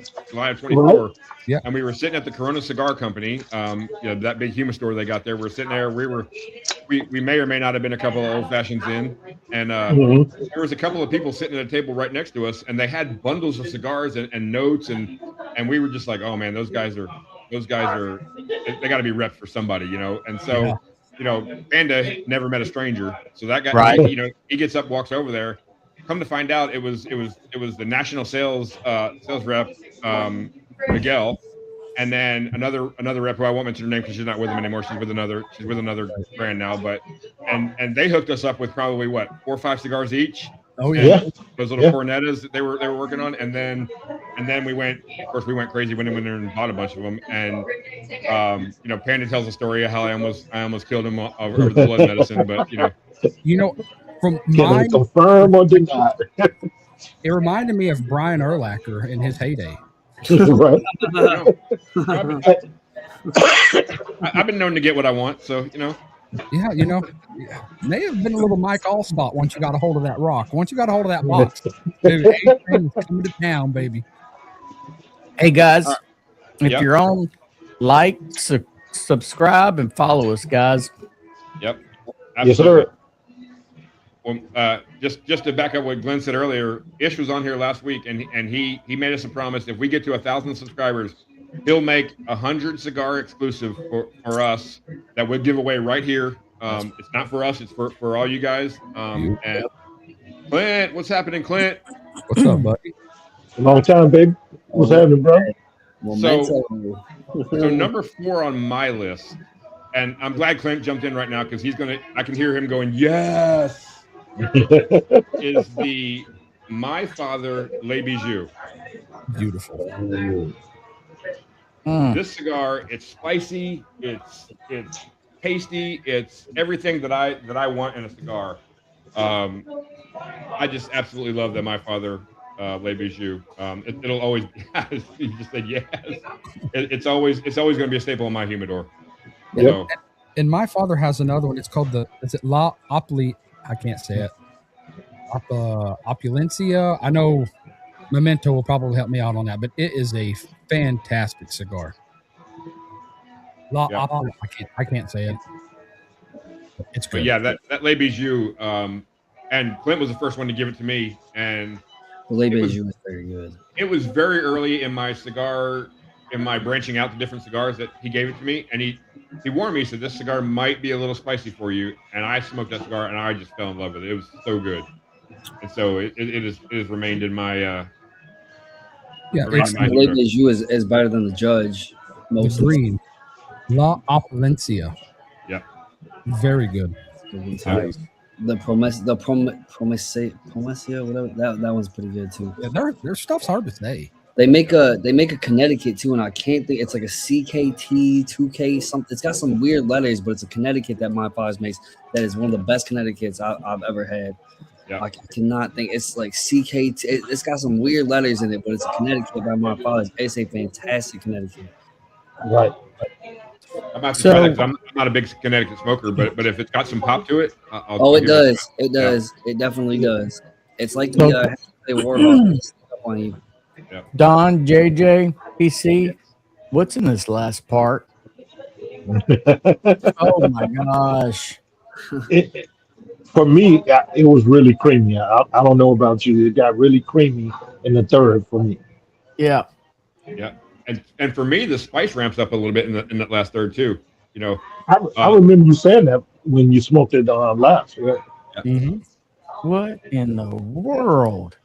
Speaker 2: Yeah.
Speaker 5: And we were sitting at the Corona Cigar Company, that big humidor they got there. We're sitting there. We may or may not have been a couple of old fashions in, and there was a couple of people sitting at a table right next to us, and they had bundles of cigars and notes, and we were just like, oh man, those guys are they got to be repped for somebody, And so, Panda never met a stranger, so that guy,
Speaker 4: Right.
Speaker 5: he gets up, walks over there. Come to find out, it was the national sales rep, Miguel, and then another rep who I won't mention her name because she's not with him anymore. She's with another brand now. But and they hooked us up with probably 4 or 5 cigars each.
Speaker 2: Oh
Speaker 5: And
Speaker 2: yeah.
Speaker 5: those little Cornettas that they were working on, and then we went crazy, went in there and bought a bunch of them. And Panda tells a story of how I almost killed him over the blood medicine, but
Speaker 2: From
Speaker 1: Can I
Speaker 2: mine,
Speaker 1: confirm or deny?
Speaker 2: it reminded me of Brian Urlacher in his heyday.
Speaker 1: Right.
Speaker 5: I've been known to get what I want, so
Speaker 2: Yeah, may have been a little Mike Allstott once you got a hold of that rock. Once you got a hold of that box, dude, A-Train is coming to town, baby.
Speaker 4: Hey guys, if
Speaker 5: Yep.
Speaker 4: you're on, like, subscribe, and follow us, guys.
Speaker 5: Yep.
Speaker 1: Yes, sir.
Speaker 5: Well, just to back up what Glenn said earlier, Ish was on here last week, and he made us a promise. If we get to 1,000 subscribers, he'll make 100 cigar exclusive for us that we'll give away right here. It's not for us; it's for all you guys. And Clint, what's happening, Clint?
Speaker 2: What's up, buddy?
Speaker 1: Long time, baby. What's happening, bro?
Speaker 5: So number 4 on my list, and I'm glad Clint jumped in right now because I can hear him going, yes, is the My Father Le Bijou.
Speaker 2: Beautiful.
Speaker 4: Mm.
Speaker 5: This cigar, it's spicy, it's tasty, it's everything that I want in a cigar. Um, I just absolutely love that my father, Le Bijou. It'll always be. You just said yes. It's always going to be a staple in my humidor.
Speaker 2: And,
Speaker 1: Yep.
Speaker 5: So
Speaker 2: and my father has another one. It's called is it La Opli? I can't say it. Opulencia. I know Memento will probably help me out on that, but it is a fantastic cigar.
Speaker 5: yeah,
Speaker 2: I can't say it. But it's
Speaker 5: but
Speaker 2: good.
Speaker 5: yeah, that Le Bijou, and Clint was the first one to give it to me, and
Speaker 3: The Le
Speaker 5: it was
Speaker 3: Bijou is very good.
Speaker 5: it was very early in my cigar, in my branching out to different cigars that he gave it to me, and he warned me. He said this cigar might be a little spicy for you, and I smoked that cigar, and I just fell in love with it. It was so good, and so it has remained in my
Speaker 2: Yeah,
Speaker 5: remained
Speaker 2: it's
Speaker 5: in my
Speaker 3: The Le
Speaker 5: humidor.
Speaker 3: Bijou is better than the Judge.
Speaker 2: the
Speaker 3: Most of
Speaker 2: green La Opulencia.
Speaker 5: Yeah,
Speaker 2: Very good.
Speaker 3: the time.
Speaker 5: yeah.
Speaker 1: Nice.
Speaker 3: The Promesia, whatever that one's pretty good too.
Speaker 2: Yeah, their stuff's hard to say.
Speaker 3: They make a Connecticut too, and I can't think. It's like a CKT 2K something. It's got some weird letters, but it's a Connecticut that my father's makes. That is one of the best Connecticut's I've ever had.
Speaker 5: Yeah.
Speaker 3: I cannot think. It's like CKT. It's got some weird letters in it, but it's a Connecticut by my father's. It's a fantastic Connecticut.
Speaker 1: Right.
Speaker 5: I'm about to
Speaker 4: So-
Speaker 5: try that 'cause I'm not a big Connecticut smoker, but if it's got some pop to it, I'll
Speaker 3: Oh, it
Speaker 5: give a
Speaker 3: does.
Speaker 5: shot.
Speaker 3: It does. It definitely does. It's like
Speaker 4: So-
Speaker 3: the Warhawk. They sneak up on you.
Speaker 4: Don, JJ, PC, what's in this last part? Oh my gosh.
Speaker 1: It, for me, it was really creamy. I don't know about you. It got really creamy in the third for me.
Speaker 4: Yeah.
Speaker 5: Yeah, and for me, the spice ramps up a little bit in that last third too. You know,
Speaker 1: I remember you saying that when you smoked it last. Yeah.
Speaker 2: Mm-hmm.
Speaker 4: What in the world?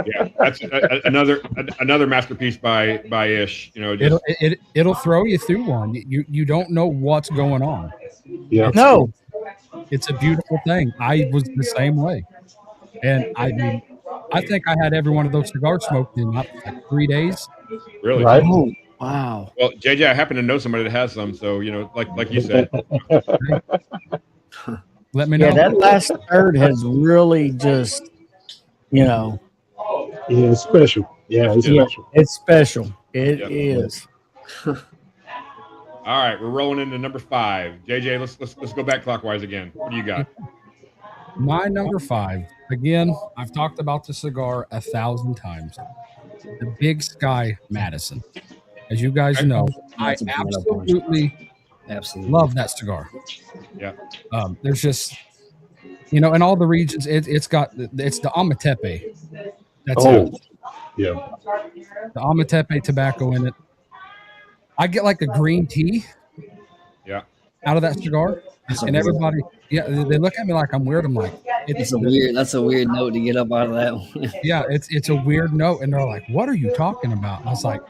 Speaker 5: yeah, that's another masterpiece by Ish. You know, just
Speaker 2: It'll throw you through one. You don't know what's going on.
Speaker 1: Yeah.
Speaker 4: No.
Speaker 2: It's a beautiful thing. I was the same way, and I mean, I think I had every one of those cigars smoked in like 3 days.
Speaker 5: really.
Speaker 1: Right.
Speaker 4: Oh, wow.
Speaker 5: Well, JJ, I happen to know somebody that has some, so you know, like you said,
Speaker 2: Let me know.
Speaker 4: Yeah, that last third has really just,
Speaker 1: Yeah, it's special. Yeah, it's
Speaker 5: Yeah.
Speaker 1: special.
Speaker 4: it's special. It
Speaker 5: Yep.
Speaker 4: is.
Speaker 5: all right, we're rolling into number 5. JJ, let's go back clockwise again. What do you got?
Speaker 2: My number 5. Again, I've talked about the cigar 1,000 times. The Big Sky Madison. As you guys know, I
Speaker 3: That's a big one.
Speaker 2: absolutely love that cigar.
Speaker 5: Yeah.
Speaker 2: There's just, in all the regions, it's the Amatepe. That's
Speaker 1: Oh, yeah.
Speaker 2: the Amatepe tobacco in it. I get like a green tea
Speaker 5: Yeah.
Speaker 2: out of that cigar,
Speaker 3: That's a
Speaker 2: and
Speaker 3: weird-
Speaker 2: everybody, they look at me like I'm weird. I'm like,
Speaker 3: That's a weird note to get up out of that one.
Speaker 2: yeah, it's a weird note, and they're like, "What are you talking about?" I was like,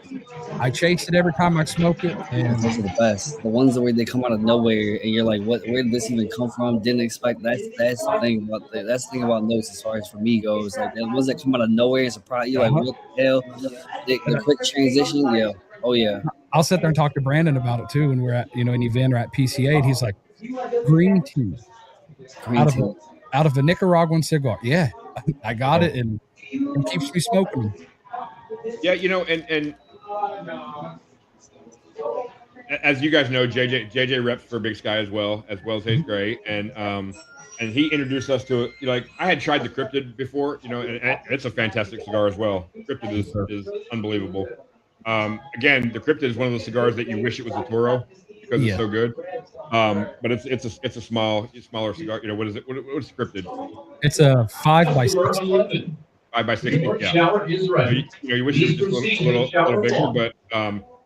Speaker 2: I chase it every time I smoke it, and
Speaker 3: Those are the best. The ones where they come out of nowhere and you're like, "What? Where did this even come from?" Didn't expect. That's the thing about that's the thing about notes as far as for me goes. Like the ones that come out of nowhere and surprise you, like what the hell? The quick transition, yeah. Oh yeah.
Speaker 2: I'll sit there and talk to Brandon about it too. When we're at an event or at PCA, and he's like, "Green tea
Speaker 3: Green tea.
Speaker 2: out of a Nicaraguan cigar." Yeah, I got it, and it keeps me smoking.
Speaker 5: Yeah, and as you guys know, JJ reps for Big Sky as well as Hayes Gray, and he introduced us to it. Like I had tried the Cryptid before, and it's a fantastic cigar as well. Cryptid is unbelievable. Again, the Cryptid is one of those cigars that you wish it was a Toro because it's so good. But it's a smaller cigar. What is it? What's Cryptid?
Speaker 2: It's a 5x60.
Speaker 5: 5x60. Yeah. You wish it was just a little bigger, but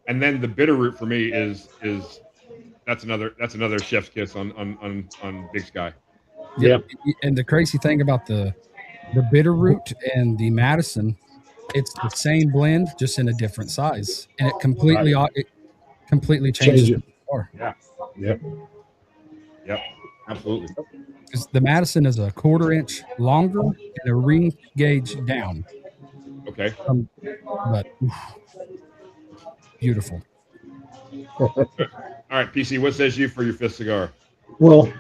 Speaker 5: and then the bitter root for me is that's another chef's kiss on Big Sky.
Speaker 2: Yeah. And the crazy thing about the bitter root and the Madison, it's the same blend, just in a different size, and it completely changes
Speaker 1: Change
Speaker 2: the cigar.
Speaker 1: Yep.
Speaker 5: Yep. Absolutely.
Speaker 2: Because the Madison is a 1/4 inch longer and a ring gauge down.
Speaker 5: Okay.
Speaker 2: But beautiful.
Speaker 5: All right, PC. What says you for your fifth cigar?
Speaker 1: Well,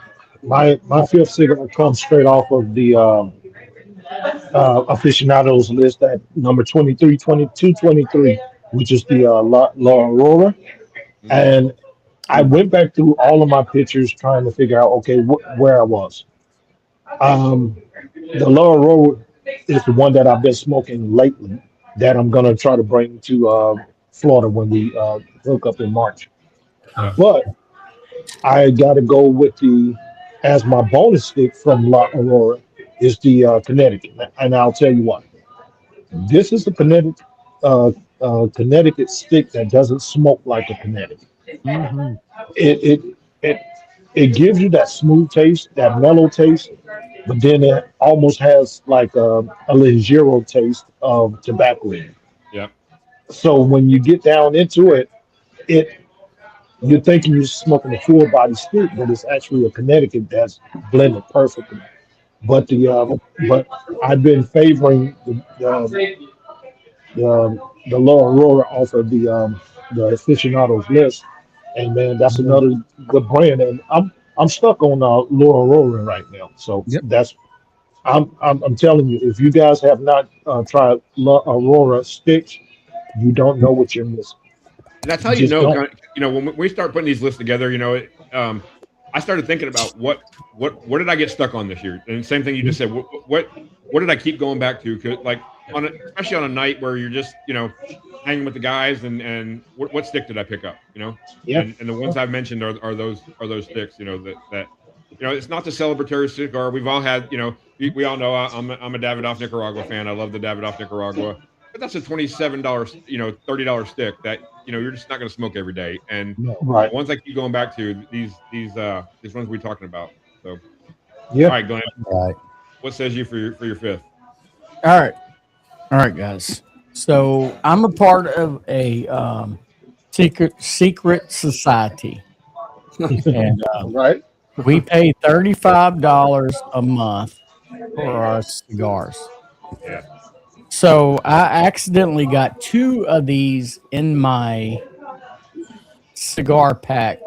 Speaker 1: my fifth cigar comes straight off of the aficionados list at number 23, 22, 23, which is the La Aurora.
Speaker 5: Mm,
Speaker 1: And I went back through all of my pictures trying to figure out, okay, where I was. Um, the La Aurora is the one that I've been smoking lately that I'm going to try to bring to Florida when we hook up in March.
Speaker 5: yeah.
Speaker 1: But I got to go with as my bonus stick from La Aurora is the Connecticut. And I'll tell you what, this is the uh, Connecticut stick that doesn't smoke like a Connecticut.
Speaker 2: Mm-hmm.
Speaker 1: It, it, it, it gives you that smooth taste, that mellow taste, but then it almost has like a little zero taste of tobacco in it.
Speaker 5: Yeah.
Speaker 1: So when you get down into it, it you're thinking you're smoking a full body stick, but it's actually a Connecticut that's blended perfectly. But but I've been favoring the Laura Aurora off of the aficionados list, and man, that's another good brand. And I'm stuck on Laura Aurora right now, so
Speaker 2: Yep.
Speaker 1: that's I'm telling you, if you guys have not tried La Aurora sticks, you don't know what you're missing.
Speaker 5: And that's how
Speaker 1: You
Speaker 5: you
Speaker 1: just
Speaker 5: know,
Speaker 1: don't.
Speaker 5: when we start putting these lists together, I started thinking about what did I get stuck on this year, and same thing you just said. What did I keep going back to? 'Cause, like especially on a night where you're just hanging with the guys, and what stick did I pick up?
Speaker 1: Yeah,
Speaker 5: And the ones I've mentioned are those sticks. That it's not the celebratory cigar. We've all had. We all know I'm a Davidoff Nicaragua fan. I love the Davidoff Nicaragua, but that's a $27 $30 stick that you're just not going to smoke every day. And
Speaker 2: No.
Speaker 1: right.
Speaker 5: the ones I keep going back to these ones we're talking about. So all
Speaker 1: Yeah.
Speaker 5: right, Glenn,
Speaker 4: Right.
Speaker 5: what says you for your fifth?
Speaker 4: All right. All right, guys. So I'm a part of a secret society, and
Speaker 1: Right.
Speaker 4: we pay $35 a month for our cigars.
Speaker 5: Yeah.
Speaker 4: So I accidentally got two of these in my cigar pack,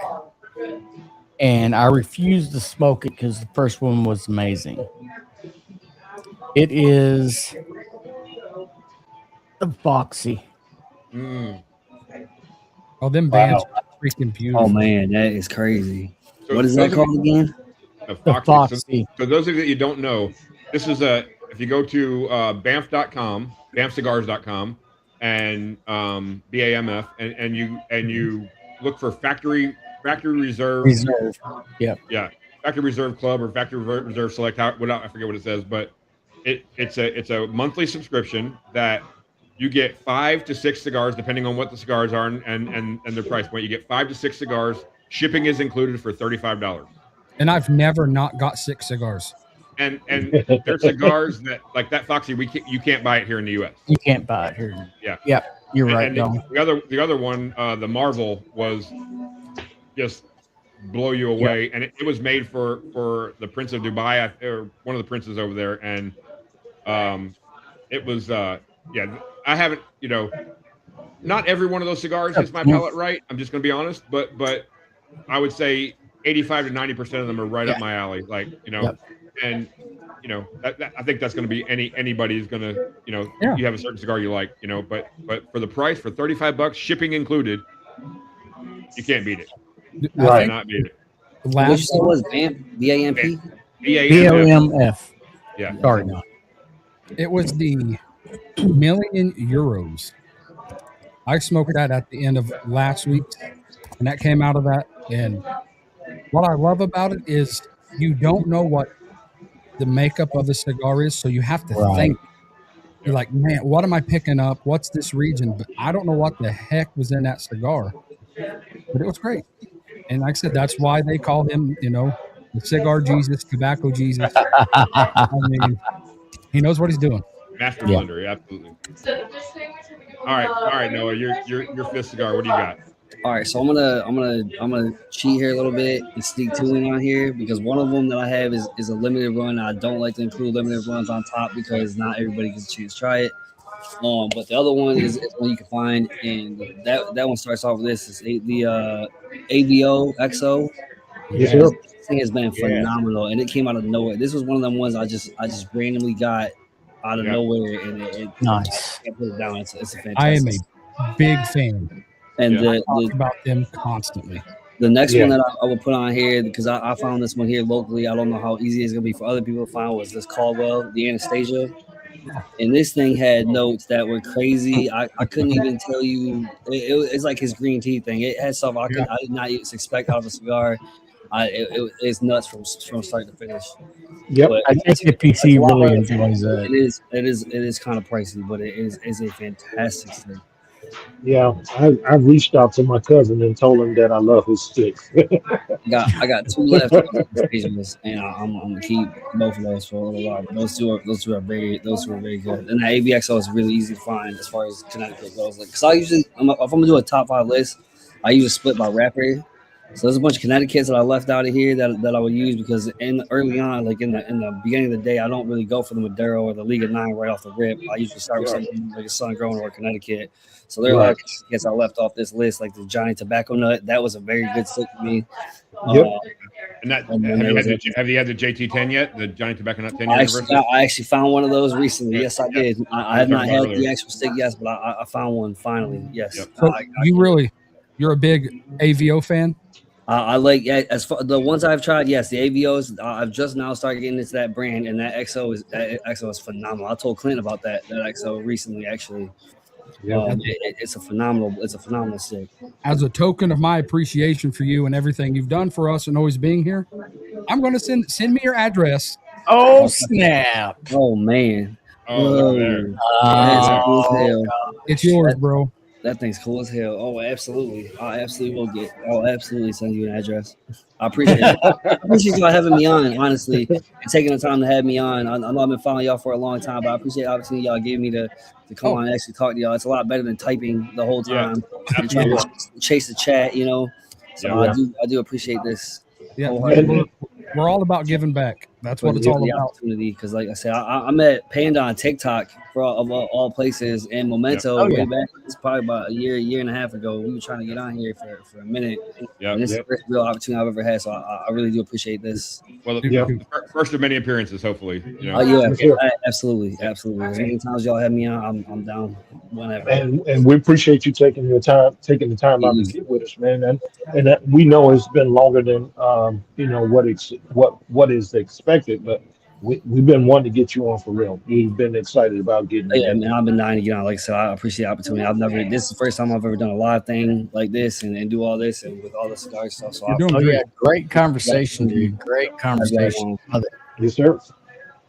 Speaker 4: and I refused to smoke it because the first one was amazing. It is the Foxy.
Speaker 5: Mm.
Speaker 2: Oh, them bands
Speaker 1: Wow.
Speaker 2: are freaking
Speaker 3: Oh
Speaker 2: beautiful.
Speaker 3: man, that is crazy.
Speaker 5: So
Speaker 3: What is
Speaker 5: those
Speaker 3: that
Speaker 5: of
Speaker 3: called again?
Speaker 5: The
Speaker 4: The
Speaker 5: Foxy.
Speaker 4: Foxy.
Speaker 5: So those of you that you don't know, this is if you go to Banff.com, BanffCigars.com, and BAMF, and you look for factory reserve,
Speaker 4: Reserve. Yep.
Speaker 5: yeah, factory reserve club or factory reserve select. I forget what it says, but it's a monthly subscription that you get 5 to 6 cigars depending on what the cigars are and their price point. You get 5 to 6 cigars. Shipping is included for $35.
Speaker 2: And I've never not got 6 cigars.
Speaker 5: And there's cigars that like that Foxy you can't buy it here in the U.S.
Speaker 4: You can't buy it here.
Speaker 5: Yeah,
Speaker 4: Yep. You're right,
Speaker 5: and
Speaker 4: Don.
Speaker 5: the other one, the Marvel was just blow you away, and it was made for the Prince of Dubai or one of the princes over there, and it was yeah. I haven't not every one of those cigars hits my palate right. I'm just gonna be honest, but I would say 85 to 90% of them are right up my alley. Like
Speaker 4: Yep.
Speaker 5: and I think that's going to be anybody's going to
Speaker 2: Yeah.
Speaker 5: you have a certain cigar you like, but for the price for $35, shipping included, you can't beat it.
Speaker 2: I
Speaker 1: Right.
Speaker 2: think
Speaker 5: Cannot beat it.
Speaker 3: What you
Speaker 2: last
Speaker 3: said was BAMP, BAMP.
Speaker 5: BAMF.
Speaker 4: BOMF.
Speaker 5: Yeah.
Speaker 4: Sorry, Don.
Speaker 2: it was the million euros. I smoked that at the end of last week, and that came out of that. And what I love about it is you don't know what the makeup of the cigar is, so you have to
Speaker 4: Right.
Speaker 2: think. You're like, man, what am I picking up? What's this region? But I don't know what the heck was in that cigar. But it was great. And like I said, that's why they call him, the cigar Jesus, tobacco Jesus. I mean, he knows what he's doing.
Speaker 5: Master
Speaker 4: Yeah.
Speaker 5: blender, yeah, absolutely. All right, Noah, your fifth cigar. What do you got?
Speaker 3: All right, so I'm gonna cheat here a little bit and sneak two in on here because one of them that I have is a limited run. I don't like to include limited runs on top because not everybody gets a chance to try it. But the other one is one you can find, and that one starts off with this is the AVO XO.
Speaker 1: Yes,
Speaker 2: Yeah.
Speaker 1: sir.
Speaker 3: This thing has been phenomenal, and it came out of nowhere. This was one of them ones I just randomly got out of
Speaker 5: Yeah.
Speaker 3: nowhere, and
Speaker 4: Nice.
Speaker 3: I can't put it down. It's a
Speaker 2: I am
Speaker 3: fantastic.
Speaker 2: a big fan.
Speaker 3: And
Speaker 5: Yeah.
Speaker 2: I talk about them constantly.
Speaker 3: the next
Speaker 1: Yeah.
Speaker 3: one that I will put on here because I found this one here locally. I don't know how easy it's gonna be for other people to find. Was this Caldwell, the Anastasia? And this thing had notes that were crazy. I couldn't even tell you. It's like his green tea thing. It had stuff I did not even expect out of a cigar. It's nuts from start to finish.
Speaker 1: Yep.
Speaker 3: But
Speaker 4: I think the
Speaker 3: it's
Speaker 4: PC
Speaker 3: a lot
Speaker 4: really
Speaker 3: harder.
Speaker 4: enjoys that.
Speaker 3: It is kind of pricey, but it is a fantastic stick.
Speaker 1: Yeah. I reached out to my cousin and told him that I love his sticks.
Speaker 3: I got two left of those stages, and I'm gonna keep both of those for a little while. But those two are very good. And the AVXO is really easy to find as far as Connecticut goes. Like, cause I usually if I'm gonna do a top 5 list, I usually split by wrapper. So there's a bunch of Connecticut's that I left out of here that I would use because early on, like in the beginning of the day, I don't really go for the Maduro or the League of Nine right off the rip. I usually start with something like a Sun Grown or Connecticut. So there are a lot of Connecticut's I left off this list, like the Johnny Tobacco Nut. That was a very good stick for me.
Speaker 1: Yep.
Speaker 5: And that
Speaker 3: And then
Speaker 5: have
Speaker 3: there
Speaker 5: you
Speaker 3: was
Speaker 5: had the JT10 yet? The Johnny Tobacco Nut 10 year
Speaker 3: I
Speaker 5: anniversary?
Speaker 3: actually found one of those recently.
Speaker 5: Yeah,
Speaker 3: Yes, I
Speaker 5: yeah.
Speaker 3: did. I
Speaker 5: We
Speaker 3: have
Speaker 5: were
Speaker 3: not
Speaker 5: talking
Speaker 3: had
Speaker 5: about
Speaker 3: the
Speaker 5: earlier.
Speaker 3: actual stick, yes, but I found one finally. Yes.
Speaker 5: Yep.
Speaker 2: So you're a big AVO fan?
Speaker 3: I like as far the ones I've tried. Yes, the AVOs. I've just now started getting into that brand, and that XO is phenomenal. I told Clint about that XO recently. Actually,
Speaker 1: Yeah.
Speaker 3: it's a phenomenal stick.
Speaker 2: As a token of my appreciation for you and everything you've done for us and always being here, I'm going to send me your address.
Speaker 4: Oh snap!
Speaker 3: Oh man,
Speaker 5: Oh, look at there.
Speaker 3: that's cool as
Speaker 4: Oh,
Speaker 3: hell.
Speaker 2: It's yours, bro.
Speaker 3: That thing's cool as hell. Oh, absolutely. I absolutely will get. I'll absolutely send you an address. I appreciate it. I appreciate y'all having me on, honestly, and taking the time to have me on. I know I've been following y'all for a long time, but I appreciate the opportunity y'all gave me to come on and actually talk to y'all. It's a lot better than typing the whole
Speaker 5: Yeah,
Speaker 3: time and trying to chase the chat, you know. So
Speaker 5: Yeah.
Speaker 3: I do appreciate this.
Speaker 2: Yeah,
Speaker 3: wholeheartedly.
Speaker 2: we're all about giving back. That's what it's all
Speaker 3: the
Speaker 2: about.
Speaker 3: opportunity, because like I said, I met Panda on TikTok of all places, and Memento way back. It's probably about a year and a half ago. We were trying to get on here for a minute, and this is the first real opportunity I've ever had. So I really do appreciate this.
Speaker 5: Well,
Speaker 1: Yeah.
Speaker 5: the first of many appearances, hopefully. You know.
Speaker 3: Oh yeah,
Speaker 1: Sure.
Speaker 3: absolutely. As many times y'all have me on, I'm down whenever.
Speaker 1: And we appreciate you taking the time out to get with us, man. And that, we know it's been longer than what is expected, but we've been wanting to get you on for real. We've been excited about getting you
Speaker 3: Yeah,
Speaker 1: in.
Speaker 3: man, I've been dying to get on. Like I said, I appreciate the opportunity. This is the first time I've ever done a live thing like this and do all this and with all the cigar stuff. So
Speaker 2: You're doing
Speaker 4: oh
Speaker 2: great.
Speaker 4: yeah, great conversation, dude. Great conversation. Love it.
Speaker 1: Yes, sir.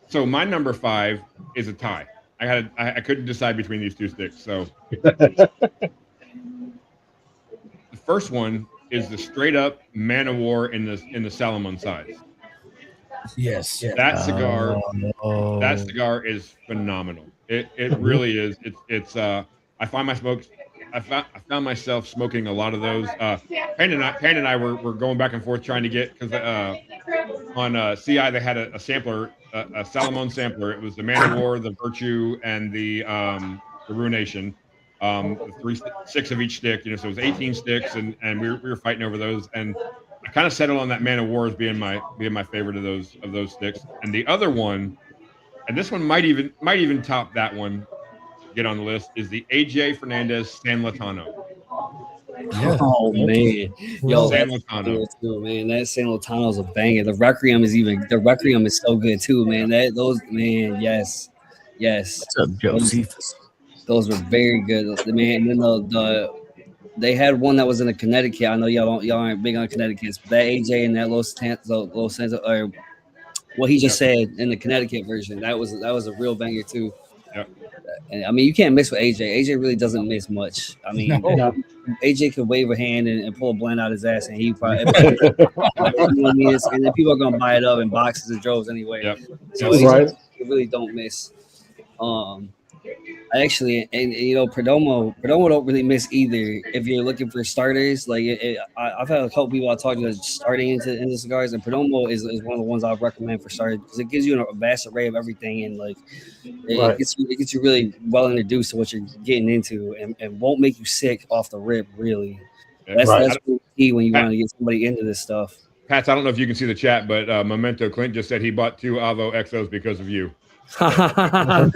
Speaker 5: So my number 5 is a tie. I couldn't decide between these two sticks. So the first one is the straight up Man of War in the Salomon size.
Speaker 2: Yes.
Speaker 5: That cigar
Speaker 4: Oh.
Speaker 5: That cigar is phenomenal. It really is. I found myself smoking a lot of those. Payne and I were going back and forth trying to get, because on CI they had a sampler, a Salomon sampler. It was the Man of War, the Virtue, and the Ruination. Six of each stick. So it was 18 sticks, and we were fighting over those. And I kind of settled on that Man of War as being my favorite of those sticks. And the other one, and this one might even top that one, get on the list, is the AJ Fernandez San Latano.
Speaker 2: Yes.
Speaker 3: Oh man, yo,
Speaker 5: San
Speaker 3: that's
Speaker 5: Latano.
Speaker 3: good too, man. That San Latano's a banger. The Requiem is so good too, man. Yes.
Speaker 4: What's up, Josephus?
Speaker 3: Those were very good, man. And then they had one that was in the Connecticut. I know y'all aren't big on Connecticut, but that AJ and that Los Santos, or what he just said in the Connecticut version, that was a real banger too.
Speaker 5: Yep.
Speaker 3: And I mean, you can't miss with AJ. AJ really doesn't miss much. I mean,
Speaker 2: No.
Speaker 3: AJ could wave a hand and pull a blend out his ass, and he probably, you know what I mean? And then people are gonna buy it up in boxes and droves anyway.
Speaker 5: Yep.
Speaker 3: So
Speaker 1: That's right.
Speaker 3: you really don't miss. I actually, and you know, Perdomo don't really miss either. If you're looking for starters, like I've had a couple people I talked to that's starting into cigars, and Perdomo is one of the ones I would recommend for starters because it gives you a vast array of everything, and like
Speaker 1: Right.
Speaker 3: it gets you really well introduced to what you're getting into, and won't make you sick off the rip. Really, that's
Speaker 1: Right.
Speaker 3: that's really key when you
Speaker 5: Pat,
Speaker 3: want to get somebody into this stuff.
Speaker 5: Pats, I don't know if you can see the chat, but Memento Clint just said he bought 2 Avo Exos because of you.
Speaker 3: I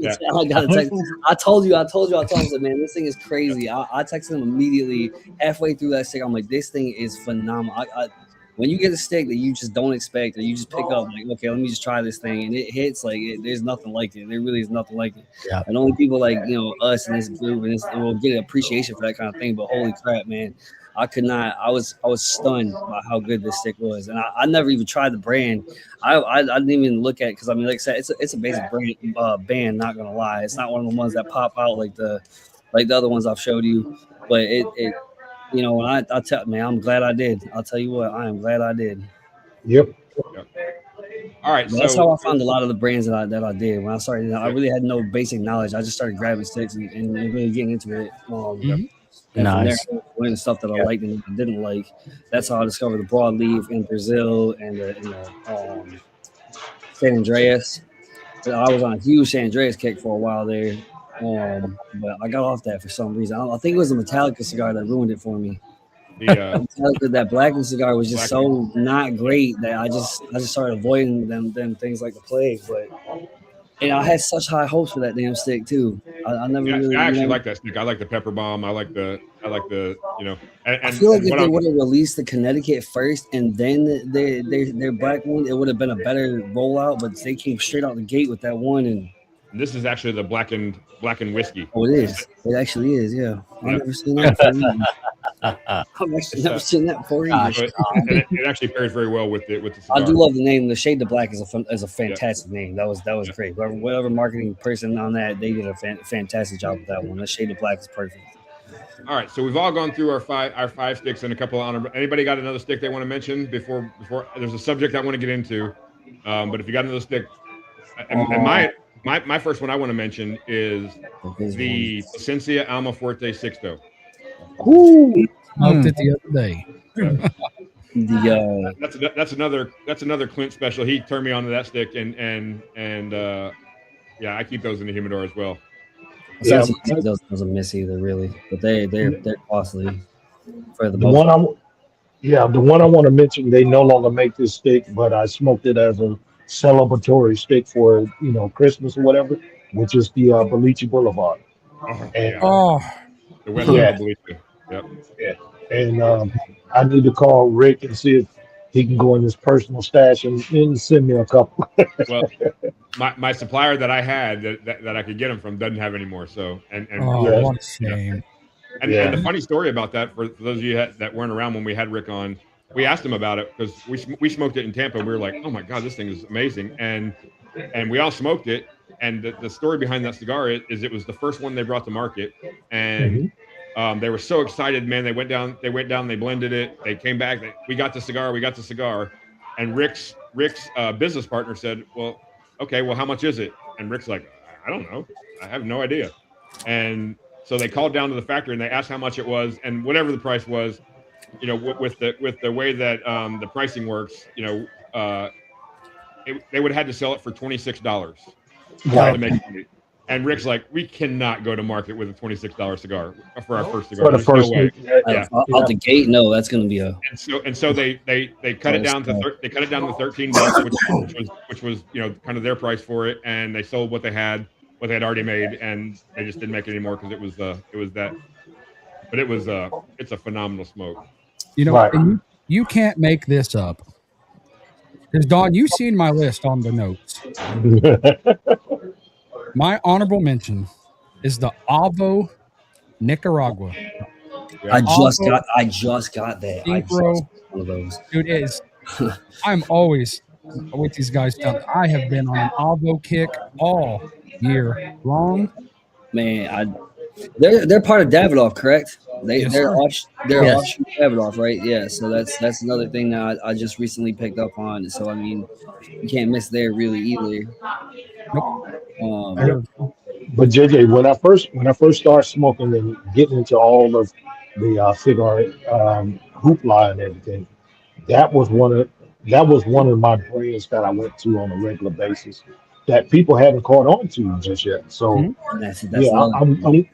Speaker 5: Yeah.
Speaker 3: got a text. I told him, I said, man, this thing is crazy. I texted him immediately halfway through that stick. I'm like, this thing is phenomenal. When you get a stick that you just don't expect, or you just pick up, like, okay, let me just try this thing, and it hits like there's nothing like it. There really is nothing like it.
Speaker 4: Yeah.
Speaker 3: And only people like us in this group and will get an appreciation for that kind of thing. But holy crap, man. I could not. I was stunned by how good this stick was, and I never even tried the brand. I didn't even look at it because I mean, like I said, it's a basic brand band. Not gonna lie, it's not one of the ones that pop out like the other ones I've showed you. But it when I tell man, I'm glad I did. I'll tell you what, I am glad I did.
Speaker 1: Yep.
Speaker 5: All right,
Speaker 3: But that's
Speaker 5: so
Speaker 3: how I found a lot of the brands that I did when I started. I really had no basic knowledge. I just started grabbing sticks and really getting into it. And from there,
Speaker 4: Nice.
Speaker 3: I went stuff that I liked and didn't like. That's how I discovered the broadleaf in Brazil and the San Andreas. I was on a huge San Andreas kick for a while there, but I got off that for some reason. I think it was a Metallica cigar that ruined it for me. That blackened cigar was just so not great that I just started avoiding them things like the plague. But I had such high hopes for that damn stick too. I never really.
Speaker 5: I actually like that stick. I like the pepper bomb. I like the
Speaker 3: I feel like if they would have released the Connecticut first and then their black one, it would have been a better rollout. But they came straight out the gate with that one, and
Speaker 5: this is actually the blackened whiskey.
Speaker 3: Oh, it is. It actually is. Yeah, I've never seen that before. I've actually never seen that before either.
Speaker 5: It actually pairs very well with the cigar.
Speaker 3: I do love the name. The Shade to Black is a fantastic name. That was great. Whatever marketing person on that, they did a fantastic job with that one. The Shade to Black is perfect.
Speaker 5: All right, so we've all gone through our five sticks and a couple of honorable. Anybody got another stick they want to mention before? There's a subject I want to get into, but if you got another stick, and my first one I want to mention is the Plasencia Almafuerte Sixto.
Speaker 2: Smoked it the other day.
Speaker 5: That's another Clint special. He turned me onto that stick, and yeah, I keep those in the humidor as well.
Speaker 3: Yeah, those doesn't miss either, really, but they're costly for the most.
Speaker 1: The one I want to mention, they no longer make this stick, but I smoked it as a celebratory stick for Christmas or whatever, which is the Boliche Boulevard.
Speaker 5: The West End Boliche. Yep.
Speaker 1: Yeah, and I need to call Rick and see if he can go in his personal stash and send me a couple.
Speaker 5: Well, my supplier that I had that I could get them from doesn't have any more. So
Speaker 2: what a shame.
Speaker 5: And the funny story about that for those of you that weren't around when we had Rick on, we asked him about it because we smoked it in Tampa. We were like, oh my God, this thing is amazing, and we all smoked it. And the story behind that cigar is it was the first one they brought to market, and they were so excited, man. They went down, they blended it, they came back, we got the cigar, and Rick's business partner said, well, how much is it? And Rick's like, I don't know, I have no idea. And so they called down to the factory and they asked how much it was, and whatever the price was, with the way that the pricing works, they would have had to sell it for $26 to make money. And Rick's like, we cannot go to market with a $26 cigar for our first cigar.
Speaker 1: For the first
Speaker 5: way.
Speaker 3: Out the gate, no, that's going to be a.
Speaker 5: And so they cut it down to $13, which was kind of their price for it, and they sold what they had already made, and they just didn't make it anymore because it was that. But it's a phenomenal smoke.
Speaker 2: And you can't make this up. Because Don, you've seen my list on the notes. My honorable mention is the Avo Nicaragua.
Speaker 3: Yeah. I just got that. I just got one of those.
Speaker 2: Dude, I'm always with these guys. I have been on an Avo kick all year long.
Speaker 3: Man, they're part of Davidoff, correct? They're offshoot Davidoff, right? Yeah. So that's another thing that I just recently picked up on. So I mean, you can't miss there really either.
Speaker 2: Nope.
Speaker 1: But JJ, when I first started smoking and getting into all of the cigar hoopla and everything, that was one of that was one of my brands that I went to on a regular basis that people haven't caught on to just yet. So
Speaker 2: Mhm.
Speaker 3: And that's
Speaker 1: yeah,
Speaker 3: another thing.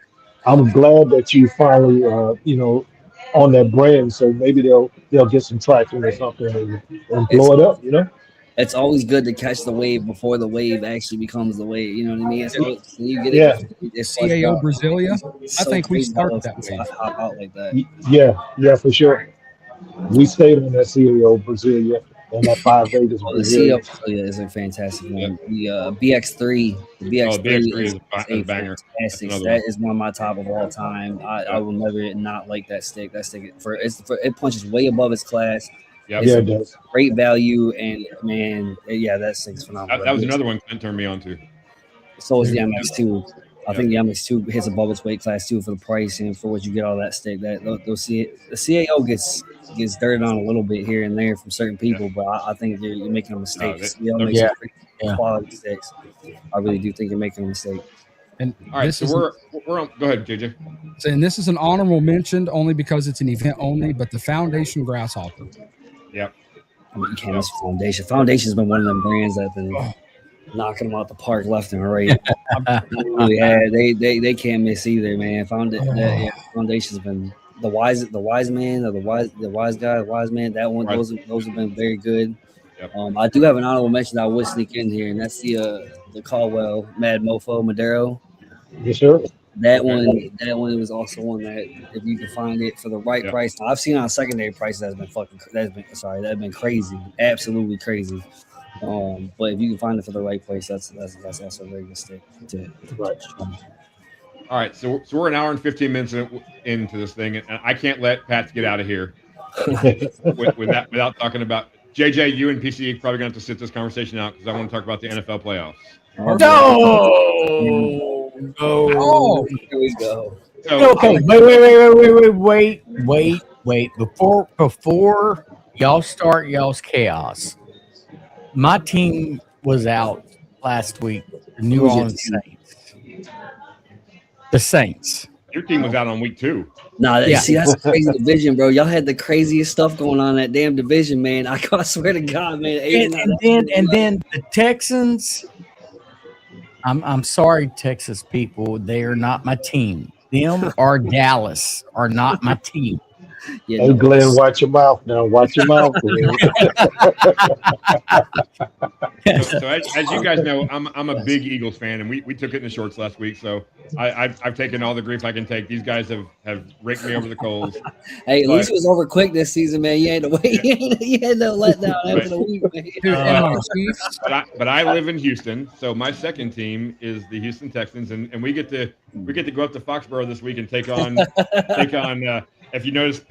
Speaker 1: I'm glad that you finally on that brand. So maybe they'll get some traction or something and
Speaker 3: It's
Speaker 1: blow it up. You know?
Speaker 3: it's always good to catch the wave before the wave actually becomes the wave. You know what I mean? It's always, when you get it
Speaker 1: Yeah,
Speaker 3: before it's flushed
Speaker 2: CAO
Speaker 3: out.
Speaker 2: Brasilia.
Speaker 3: It's
Speaker 2: I
Speaker 3: so
Speaker 2: think we
Speaker 3: crazy how
Speaker 2: started that
Speaker 3: those
Speaker 2: wave.
Speaker 3: hop out like that.
Speaker 1: yeah, for sure. We stayed on that CEO Brasilia and that Five Vegas
Speaker 3: Oh, the CEO
Speaker 1: Brasilia.
Speaker 3: Brasilia is a fantastic
Speaker 5: Yep.
Speaker 3: one. The BX3, the
Speaker 5: Oh,
Speaker 3: BX3
Speaker 5: BX3 is
Speaker 3: is
Speaker 5: a
Speaker 3: a
Speaker 5: banger. That's
Speaker 3: fantastic.
Speaker 5: another
Speaker 3: That
Speaker 5: one.
Speaker 3: is one of my top of all time. I
Speaker 5: Yep.
Speaker 3: will never not like that stick. That stick it punches way above its class.
Speaker 5: Yep.
Speaker 3: It's
Speaker 1: Yeah,
Speaker 3: a
Speaker 1: it does.
Speaker 3: great value, and man, yeah, that stick's phenomenal.
Speaker 5: That
Speaker 3: That
Speaker 5: was
Speaker 3: BX3.
Speaker 5: another one Clint turned me on to.
Speaker 3: So is the
Speaker 2: Dude,
Speaker 3: MX2. I
Speaker 5: Yep.
Speaker 3: think the MX2 hits above its weight class too for the price and for what you get out of that stick. That they'll see it. The CAO gets dirted on a little bit here and there from certain
Speaker 5: Yeah.
Speaker 3: people, but I think you're making a
Speaker 5: No,
Speaker 3: mistake. CAO
Speaker 5: they're
Speaker 3: makes
Speaker 5: good.
Speaker 3: some
Speaker 4: Yeah,
Speaker 3: pretty
Speaker 4: yeah.
Speaker 3: quality sticks. I really do think you're making a mistake.
Speaker 2: and
Speaker 5: All right,
Speaker 2: this
Speaker 5: so
Speaker 2: is
Speaker 5: we're on. Go ahead, JJ.
Speaker 2: this is an honorable mention only because it's an event only, but the Foundation Grasshopper.
Speaker 5: Yep.
Speaker 3: I mean, you can't
Speaker 5: Yep.
Speaker 3: miss Foundation. Foundation's been one of them brands that have been
Speaker 2: Oh,
Speaker 3: knocking them out the park left and right. They really had. They can't miss either, man.
Speaker 2: oh,
Speaker 3: Yeah, Foundation's been the wise man or the wise guy, the wise man. That one,
Speaker 5: Right.
Speaker 3: those have been very good.
Speaker 5: Yep.
Speaker 3: I do have an honorable mention that I would sneak in here, and that's the Caldwell Mad Mofo Madero.
Speaker 1: Yes, sir.
Speaker 5: Okay.
Speaker 3: That one was also one that if you can find it for the right
Speaker 5: Yep.
Speaker 3: price. Now, I've seen on secondary prices that's been crazy, absolutely crazy. But if you can find it for the right place, that's also a very good stick to
Speaker 1: Right.
Speaker 3: try.
Speaker 5: All right. So we're an hour and 15 minutes into this thing, and I can't let Pat get out of here without talking about JJ. You and PC probably going to have to sit this conversation out because I want to talk about the NFL playoffs.
Speaker 3: Oh,
Speaker 2: perfect.
Speaker 4: No,
Speaker 2: Oh,
Speaker 4: no.
Speaker 3: here we go.
Speaker 5: So
Speaker 4: Okay, wait. Before y'all start y'all's chaos, my team was out last week. The New
Speaker 3: Who's your
Speaker 4: Orleans
Speaker 3: team?
Speaker 4: Saints. The Saints.
Speaker 5: your team was out on week 2.
Speaker 3: Nah,
Speaker 4: Yeah.
Speaker 3: see, that's a crazy division, bro. Y'all had the craziest stuff going on in that damn division, man. I swear to God, man.
Speaker 4: And then the Texans. I'm sorry, Texas people. They are not my team. Them or Dallas are not my team.
Speaker 3: Yeah,
Speaker 1: Hey,
Speaker 3: no,
Speaker 1: Glenn, watch your mouth now. Watch your mouth, Glenn.
Speaker 5: So as you guys know, I'm a big Eagles fan, and we took it in the shorts last week. So I've taken all the grief I can take. These guys have raked me over the coals.
Speaker 3: hey, at
Speaker 5: But-
Speaker 3: least it was over quick this season, man. You had to wait. You had no letdown after
Speaker 5: Right.
Speaker 3: the week, man.
Speaker 2: dude, and my Chiefs.
Speaker 5: But I live in Houston, so my second team is the Houston Texans, and we get to go up to Foxborough this week and take on. If you notice,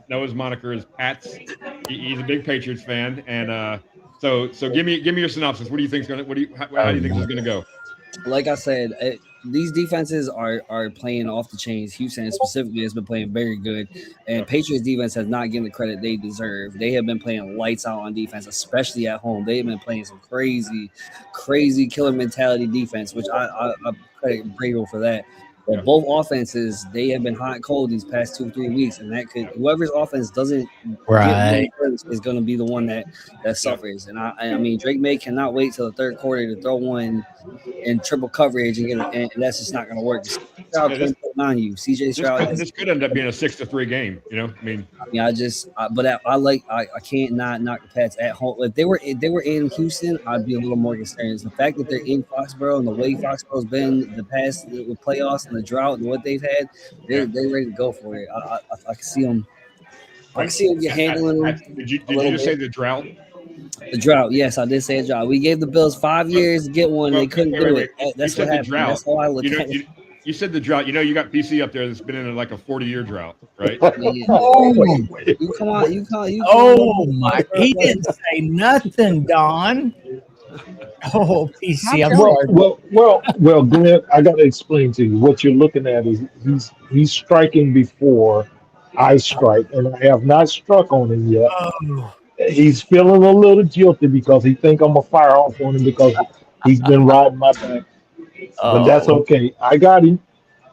Speaker 5: Noah's moniker is Pats. He's a big Patriots fan, and so give me your synopsis. What do you think's gonna? How do you think this is gonna go?
Speaker 3: Like I said, these defenses are playing off the chains. Houston specifically has been playing very good, and Patriots defense has not getting the credit they deserve. They have been playing lights out on defense, especially at home. They have been playing some crazy killer mentality defense, which I credit Vrabel for that. But
Speaker 5: Yeah.
Speaker 3: both offenses, they have been hot and cold these past 2-3 weeks, and that could whoever's offense doesn't
Speaker 4: Right.
Speaker 3: get first is going to be the one that suffers. And I mean, Drake May cannot wait till the third quarter to throw one in triple coverage and that's just not going to work. Stroud couldn't put it on you. CJ Stroud.
Speaker 5: This could end up being a 6-3 game. You know, I mean,
Speaker 3: I can't not knock the Pats at home. If they were in Houston, I'd be a little more concerned. The fact that they're in Foxborough and the way Foxborough's been the past with playoffs and the drought and what they've had, they're ready to go for it. I can see them. I can see them handling them.
Speaker 5: Did you just say the drought?
Speaker 3: The drought, yes, I did say a drought. We gave the Bills 5 years to get one.
Speaker 5: Well,
Speaker 3: they couldn't
Speaker 5: wait,
Speaker 3: do
Speaker 5: wait,
Speaker 3: it. That's
Speaker 5: you
Speaker 3: what
Speaker 5: said the
Speaker 3: happened.
Speaker 5: drought.
Speaker 3: That's how I look
Speaker 5: You know,
Speaker 3: at it.
Speaker 5: you said the drought. You know, you got PC up there that's been in like a 40-year drought, right?
Speaker 4: Oh,
Speaker 3: You come on, you
Speaker 4: oh my! He didn't say nothing, Don. Oh, PC, I'm
Speaker 1: Well,
Speaker 4: sorry.
Speaker 1: well, Glenn, I got to explain to you what you're looking at is he's striking before I strike, and I have not struck on him yet.
Speaker 4: Oh,
Speaker 1: He's feeling a little guilty because he think I'm gonna fire off on him because he's been riding my back. but that's
Speaker 4: Oh,
Speaker 1: okay. I got him.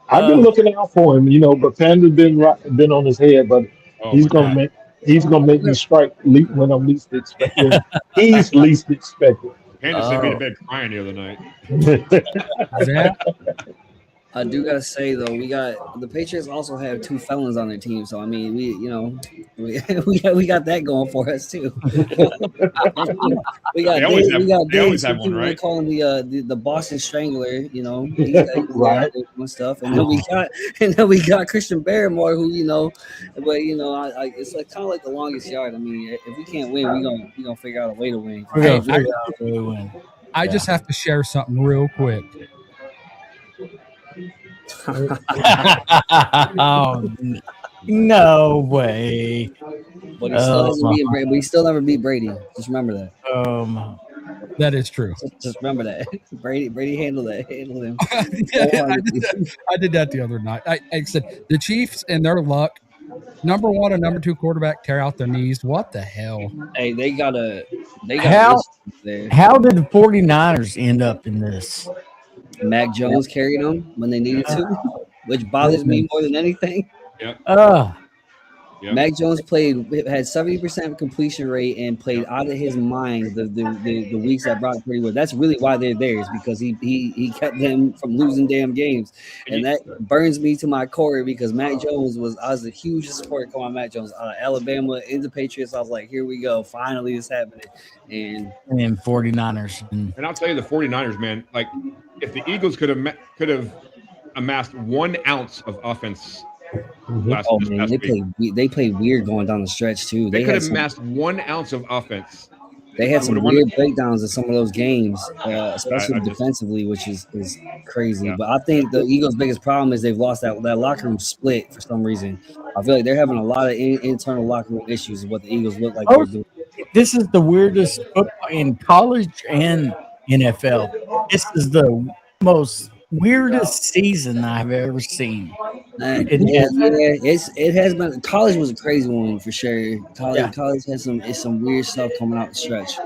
Speaker 1: I've been
Speaker 4: uh,
Speaker 1: looking out for him, but Panda's been on his head, but
Speaker 5: Oh
Speaker 1: he's
Speaker 5: my
Speaker 1: gonna
Speaker 5: God.
Speaker 1: make he's gonna make me strike when I'm least expect when he's least expected.
Speaker 5: Panda sent me to
Speaker 4: oh.
Speaker 5: bed crying the other night.
Speaker 2: That
Speaker 3: I do gotta say though, we got the Patriots also have two felons on their team, so I mean, we got that going for us too. we got Dave, we got
Speaker 5: They
Speaker 3: Dave,
Speaker 5: always have
Speaker 3: some
Speaker 5: one,
Speaker 3: people
Speaker 5: right?
Speaker 3: call him the Boston Strangler. He's there out
Speaker 1: Right.
Speaker 3: there doing stuff, and then we got Christian Barrymore, who but it's like kind of like the longest yard. I mean, if we can't win, we gonna figure out a way to win.
Speaker 4: We're
Speaker 2: Hey,
Speaker 4: gonna figure out a way to win.
Speaker 2: I
Speaker 4: Yeah.
Speaker 2: just have to share something real quick.
Speaker 4: Oh, no way.
Speaker 3: But he still hasn't
Speaker 4: Oh,
Speaker 3: beaten Brady. But he still never beat Brady. Just remember that.
Speaker 2: That is true.
Speaker 3: Just remember that. Brady handled that. Handled him.
Speaker 2: I did that the other night. Like I said, the Chiefs and their luck. Number one and number two quarterback tear out their knees. What the hell?
Speaker 3: Hey, they got
Speaker 4: How-
Speaker 3: issues there.
Speaker 4: how did the 49ers end up in this?
Speaker 3: Mac Jones carried them when they needed to, which bothers me more than anything.
Speaker 4: Uh,
Speaker 5: Yep.
Speaker 3: Mac Jones had 70% completion rate and played out of his mind the weeks that Brock Purdy was. That's really why they're there, is because he kept them from losing damn games, and that burns me to my core because Mac Jones I was a huge supporter of Mac Jones out of Alabama into Patriots. I was like, here we go, finally it's happening, and
Speaker 4: 49ers.
Speaker 5: And I'll tell you, the 49ers, man, like if the Eagles could have amassed 1 ounce of offense last week,
Speaker 3: they played weird going down the stretch too.
Speaker 5: they could have amassed 1 ounce of offense.
Speaker 3: They had some
Speaker 5: Would've won
Speaker 3: weird
Speaker 5: the-
Speaker 3: breakdowns in some of those games, especially
Speaker 5: I just-
Speaker 3: defensively, which is crazy.
Speaker 5: Yeah.
Speaker 3: But I think the Eagles' biggest problem is they've lost that locker room split for some reason. I feel like they're having a lot of internal locker room issues with what the Eagles look like they're doing.
Speaker 4: This is the weirdest football in college and NFL. This is the most weirdest season I've ever seen.
Speaker 3: It has been. College was a crazy one for sure. College has some weird stuff coming out the stretch.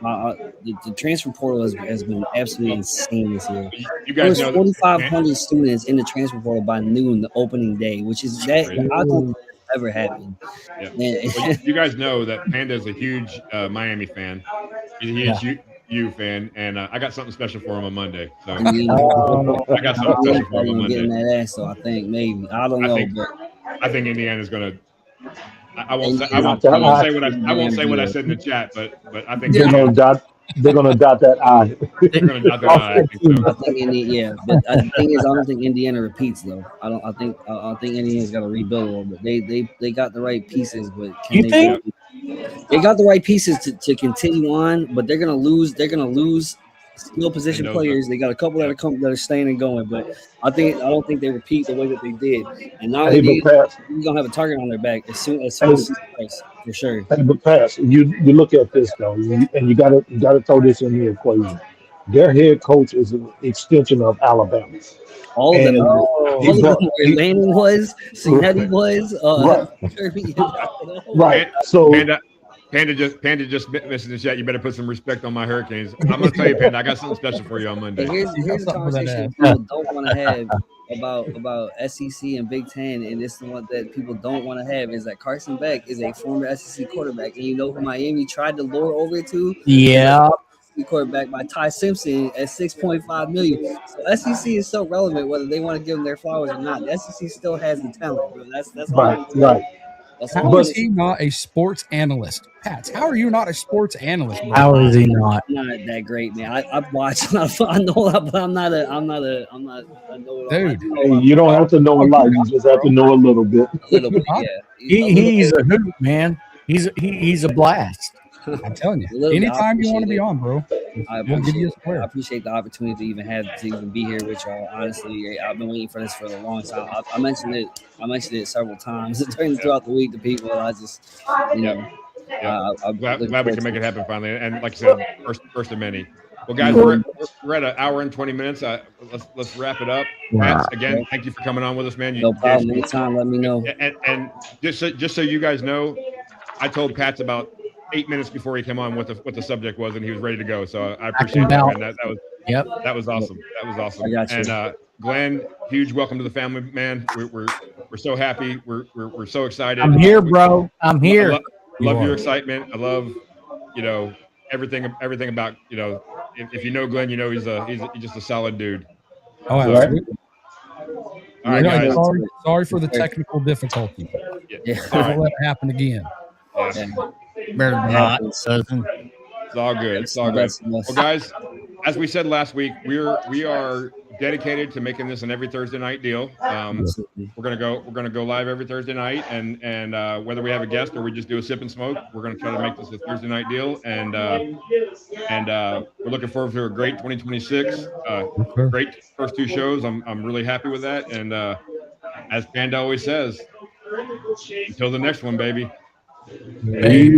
Speaker 3: The transfer portal has been absolutely insane this year.
Speaker 5: You
Speaker 3: There
Speaker 5: guys
Speaker 3: was
Speaker 5: know
Speaker 3: 4,500 students in the transfer portal by noon the opening day, which is that I don't think that's ever happened.
Speaker 5: Yeah.
Speaker 3: And-
Speaker 5: Well, you guys know that Panda is a huge Miami fan. He is you fan, and I got something special for him on Monday. So I got something special for him on
Speaker 3: getting
Speaker 5: Monday.
Speaker 3: that ass, so I think maybe I don't know, but
Speaker 5: I think Indiana's gonna. I won't say what I said in the chat, but I think
Speaker 1: They're gonna dot that I.
Speaker 5: they're gonna dot their eye. I think so.
Speaker 3: I think but the thing is, I don't think Indiana repeats though. I think Indiana's got to rebuild a little bit. They got the right pieces, but
Speaker 4: You think?
Speaker 3: they got the right pieces to continue on? But they're gonna lose. They're gonna lose skill position players. They got a couple that are staying and going, but I don't think they repeat the way that they did. And now
Speaker 1: Hey, but Pat,
Speaker 3: we're gonna have a target on their back as soon as for sure.
Speaker 1: hey, but Pat, you look at this though, and you gotta throw this in the equation. Their head coach is an extension of Alabama.
Speaker 3: All of them,
Speaker 1: And
Speaker 3: all of them, where Lanning was, Cincinnati was,
Speaker 1: right. So
Speaker 5: Panda just missed in the chat. You better put some respect on my Hurricanes. I'm gonna tell you, Panda, I got something special for you on Monday.
Speaker 3: Here's a conversation people don't want to have about SEC and Big Ten, and this is the one that people don't want to have, is that Carson Beck is a former SEC quarterback, and you know who Miami tried to lure over to?
Speaker 4: Yeah.
Speaker 3: Quarterback by Ty Simpson at $6.5 million. So SEC is so relevant whether they want to give them their flowers or not. The SEC still has the talent, bro. That's all
Speaker 1: right.
Speaker 3: That's
Speaker 2: How is he not a sports analyst? Pats, how are you not a sports analyst, bro?
Speaker 4: How is he not?
Speaker 3: Not that great, man. I've watched. I know, but I'm not. I know
Speaker 2: Dude,
Speaker 1: you don't have to know a lot. You just have to know a little bit.
Speaker 3: a little bit, yeah.
Speaker 4: He's a hoot, man. He's a blast.
Speaker 2: I'm telling you, anytime you want to be on, bro, we'll give you a
Speaker 3: I
Speaker 2: square.
Speaker 3: appreciate the opportunity to even be here with y'all. Honestly, I've been waiting for this for a long time. I mentioned it several times throughout the week to people. I just, I'm
Speaker 5: glad we can make it happen finally. And like I said, first of many. Well, guys, we're at an hour and 20 minutes. Let's wrap it up. Pat, again, thank you for coming on with us, man.
Speaker 3: No problem. Anytime, let me know.
Speaker 5: And just so you guys know, I told Pat about 8 minutes before he came on what the subject was, and he was ready to go. So I appreciate that, man. That was
Speaker 4: Yep.
Speaker 5: That was awesome. That was awesome.
Speaker 3: I got you.
Speaker 5: And Glenn, huge welcome to the family, man. We're so happy. We're so excited.
Speaker 4: I'm here, bro. I'm here.
Speaker 5: Love your excitement. I love, you know, everything about, you know, if you know Glenn, you know he's just a solid dude.
Speaker 2: Oh,
Speaker 5: So,
Speaker 2: absolutely.
Speaker 5: All right,
Speaker 2: Yeah,
Speaker 5: guys.
Speaker 2: sorry for the technical difficulty.
Speaker 3: Yeah.
Speaker 5: All right.
Speaker 2: Don't let it happen again.
Speaker 5: Yeah.
Speaker 4: Better
Speaker 3: It
Speaker 4: not,
Speaker 3: happens.
Speaker 4: cousin.
Speaker 5: It's all good. It's all good. Well, guys, as we said last week, we are dedicated to making this an every Thursday night deal. We're gonna go live every Thursday night, and whether we have a guest or we just do a sip and smoke, we're gonna try to make this a Thursday night deal. And we're looking forward to a great 2026. Great first two shows. I'm really happy with that. And as Panda always says, until the next one, baby.
Speaker 2: Hey.